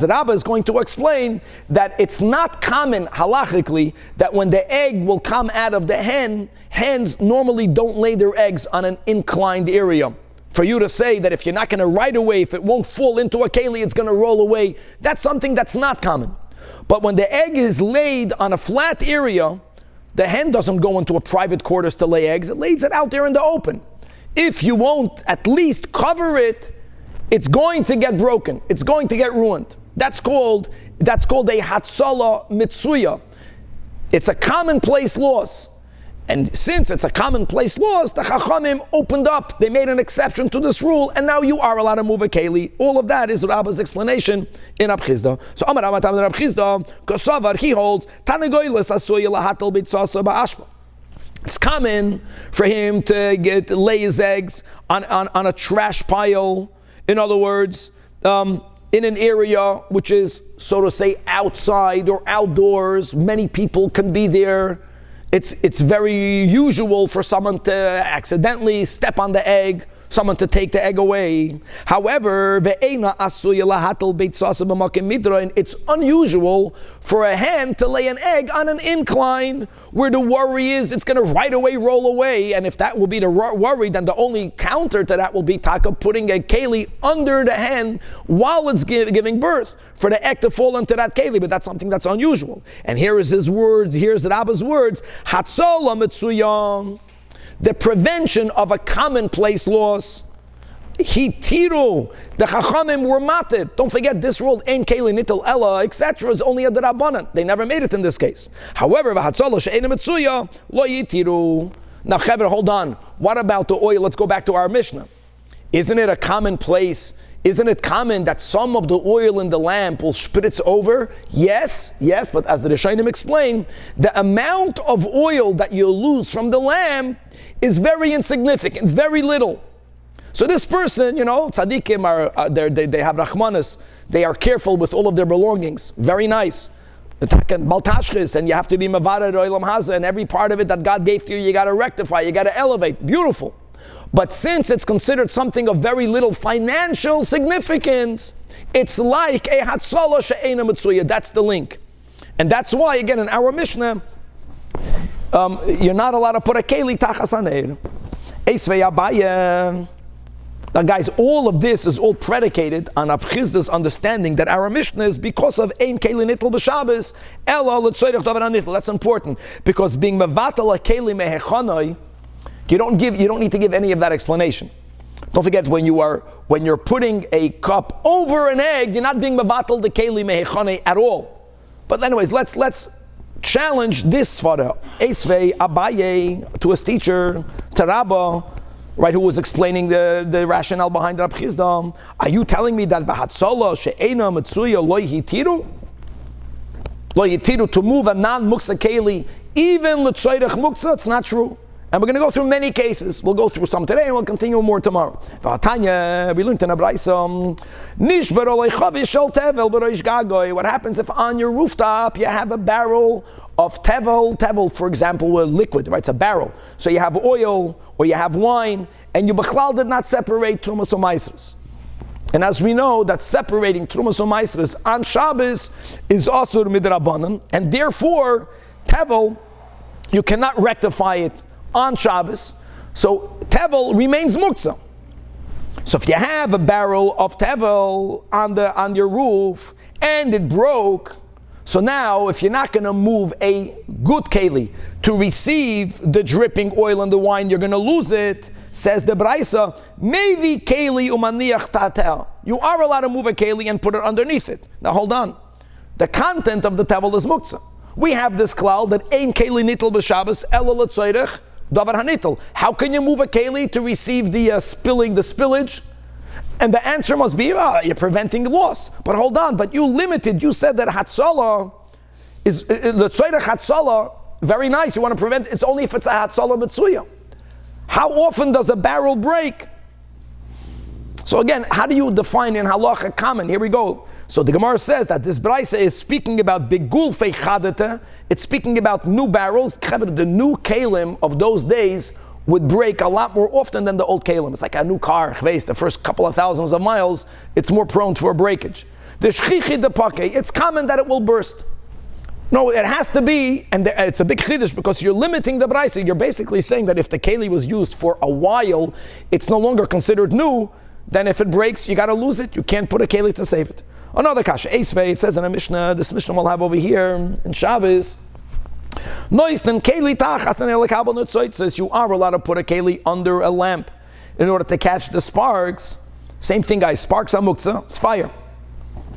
Rabbah is going to explain, that it's not common halachically that when the egg will come out of the hen, hens normally don't lay their eggs on an inclined area. For you to say that if you're not going to right away, if it won't fall into a keli, it's going to roll away, that's something that's not common. But when the egg is laid on a flat area, the hen doesn't go into a private quarters to lay eggs, it lays it out there in the open. If you won't at least cover it, it's going to get broken. It's going to get ruined. That's called a hatzola mitzuya. It's a commonplace loss. And since it's a commonplace loss, the Chachamim opened up. They made an exception to this rule, and now you are allowed to move a keli. All of that is Rabba's explanation in Rab Chisda. So Amar Rabba Tam Rab Chisda, Kosavar, he holds, Tanagoyles asuya lahatal b'tzasa ba'ashma. It's common for him to lay his eggs on a trash pile. In other words, in an area which is, so to say, outside or outdoors. Many people can be there. It's very usual for someone to accidentally step on the egg, someone to take the egg away. However, it's unusual for a hen to lay an egg on an incline where the worry is it's going to right away roll away. And if that will be the worry, then the only counter to that will be taka putting a keli under the hen while it's giving birth for the egg to fall into that keli. But that's something that's unusual. And here is his words, here's Rabba's words, Hatzola Mitzuyam. The prevention of a commonplace loss. Hitiru, the Chachamim were matir. Don't forget, this rule, ein keli nitel ella, etc., is only a derabanan. They never made it in this case. However, v'hatzalo she'enim mitzuya, lo yitiru. Now, Chaver, hold on. What about the oil? Let's go back to our Mishnah. Isn't it a commonplace? Isn't it common that some of the oil in the lamp will spritz over? Yes, but as the Rishonim explain, the amount of oil that you lose from the lamp is very insignificant, very little. So this person, tzaddikim they have rachmanis, they are careful with all of their belongings, very nice. And you have to be mavared oilam haza, and every part of it that God gave to you, you got to rectify, you got to elevate. Beautiful. But since it's considered something of very little financial significance, it's like a hatzola she'ena mitzuya. That's the link. And that's why, again, in our Mishnah, you're not allowed to put a keli tachas haneir. Eisvei Abaye. Now guys, all of this is all predicated on Rab Chisda's understanding that our Mishnah is because of ein keli nitl b'Shabbos, ela l'tzoyrech davar hanitl. That's important, because being mevatel a keli mehechanoi, you don't need to give any of that explanation. Don't forget, when you're putting a cup over an egg, you're not being mevatel the keli mehechanoi at all. But anyways, let's challenge this svara. Eisvei Abaye to his teacher, to Rabba, right, who was explaining the rationale behind Rab Chisda. Are you telling me that v'hatzola she'ena mitzuya lo yitiru? Lo yitiru, to move a non-muksa keli, even l'tzoyrech muksa? It's not true. And we're going to go through many cases. We'll go through some today and we'll continue more tomorrow. V'atanya, we learned in a brayso, nishbar olei chavish shel tevel b'roish gagoy. What happens if on your rooftop you have a barrel of tevel, for example, with liquid, right? It's a barrel. So you have oil or you have wine, and you b'chlal did not separate trumas or maasros. And as we know, that separating Trumas u'Maasros on Shabbos is also midrabanan, and therefore, Tevel, you cannot rectify it on Shabbos, so Tevel remains muktzah. So if you have a barrel of Tevel on your roof, and it broke, so now if you're not going to move a good keli to receive the dripping oil and the wine, you're going to lose it. Says the Braisa, maybe keli umaniach tatel. You are allowed to move a keli and put it underneath it. Now hold on. The content of the tevel is muktzah. We have this klal that ein keli nitel b'Shabbos ela l'tzoyrech davar hanitel. How can you move a keli to receive the spillage? And the answer must be, you're preventing loss. But hold on, but you said that Hatzalah is, l'tzoyrech Hatzalah, very nice, you want to prevent, it's only if it's a Hatzalah Mitzuya. How often does a barrel break? So again, how do you define in halacha common? Here we go. So the Gemara says that this Braisa is speaking about begulfei chadete. It's speaking about new barrels. The new kalim of those days would break a lot more often than the old kalim. It's like a new car. The first couple of thousands of miles, it's more prone for breakage. The shchichi de pake, it's common that it will burst. No, it has to be, and it's a big chiddush because you're limiting the Braisa. You're basically saying that if the keli was used for a while, it's no longer considered new. Then if it breaks, you got to lose it. You can't put a keli to save it. Another kasha, Eisvei, it says in a Mishnah, this Mishnah we'll have over here in Shabbos. Noisten keli tachas and elekabel nutzoit says you are allowed to put a keli under a lamp in order to catch the sparks. Same thing, guys. Sparks are muktzah. It's fire.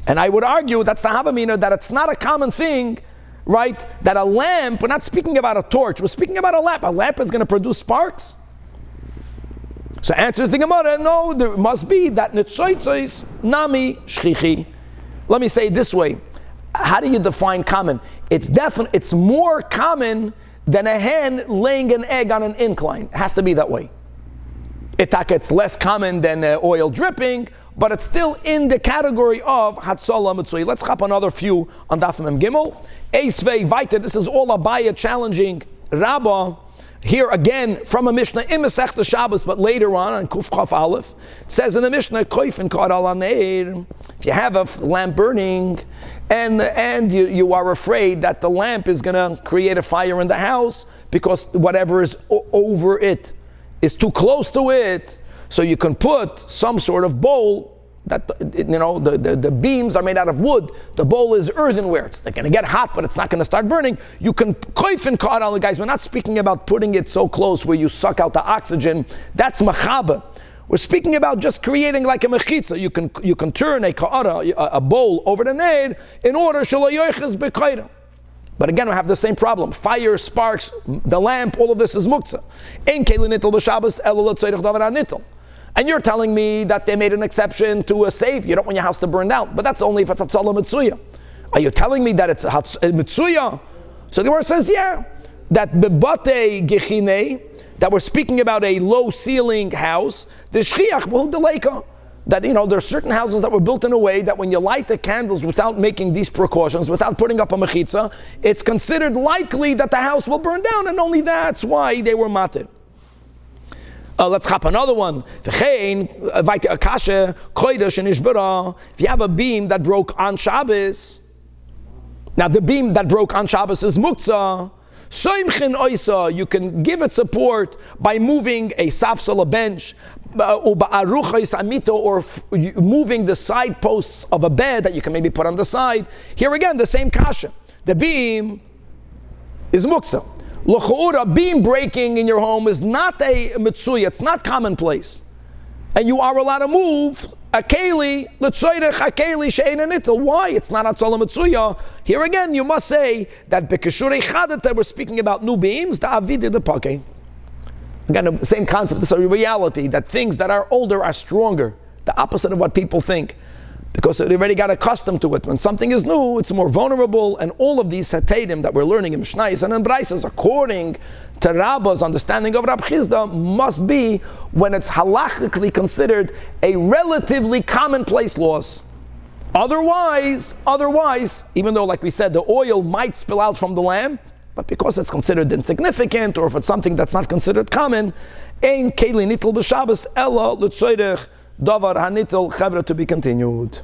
And I would argue that's the havamina that it's not a common thing, right? That a lamp. We're not speaking about a torch. We're speaking about a lamp. A lamp is going to produce sparks. So answers the Gemara. No, there must be that nitzoitzois nami shchichi. Let me say it this way. How do you define common? It's more common than a hen laying an egg on an incline. It has to be that way. It's less common than oil dripping, but it's still in the category of Hatzalah Mitzui. Let's hop another few on Daf Mem Gimel. Eisvei Vaita, this is all Abaya challenging Rabbah. Here again from a Mishnah in Masechta Shabbos, but later on Kuf Chaf Aleph, it says in the Mishnah, Koifin Kar Al Aneir, if you have a lamp burning and you are afraid that the lamp is going to create a fire in the house because whatever is over it is too close to it, so you can put some sort of bowl that, the beams are made out of wood, the bowl is earthenware, it's going to get hot but it's not going to start burning. You can koifin ka'ad al, guys, we're not speaking about putting it so close where you suck out the oxygen, that's machaba. We're speaking about just creating like a mechitza. You can turn a bowl over the neid in order shelo yoiches b'koira. But again, we have the same problem. Fire, sparks, the lamp, all of this is muktzah. Ein keli nitel b'Shabbos elo l'tzoyrech davar hanitel. And you're telling me that they made an exception to a safe. You don't want your house to burn down. But that's only if it's Hatzalah Mitzuya. Are you telling me that it's Mitzuya? So the Gemara says, yeah. That bebate gechine, that we're speaking about a low ceiling house, the shchiach b'hu deleka. That, there are certain houses that were built in a way that when you light the candles without making these precautions, without putting up a mechitza, it's considered likely that the house will burn down, and only that's why they were matir. Let's hop another one. If you have a beam that broke on Shabbos, now the beam that broke on Shabbos is muktzah. You can give it support by moving a safsal, a bench, or moving the side posts of a bed that you can maybe put on the side. Here again, the same kasha. The beam is muktzah. L'cha'ura, beam breaking in your home is not a mitzuya, it's not commonplace. And you are allowed to move a keli, l'tzoyrech a keli she'ein anitel. Why? It's not atzola mitzuya. Here again, you must say that bekeshurei chadata, we're speaking about new beams, the avidi de pake. Again, the same concept, it's a reality that things that are older are stronger. The opposite of what people think. Because they already got accustomed to it. When something is new, it's more vulnerable, and all of these hatadim that we're learning in Mishnayos and in Braisas, according to Rabbah's understanding of Rab Chizda, must be when it's halachically considered a relatively commonplace loss. Otherwise, even though, like we said, the oil might spill out from the lamp, but because it's considered insignificant, or if it's something that's not considered common, ein keli nitel b'Shabbos ela l'tzoyrech Davar hanitel chevra to be continued.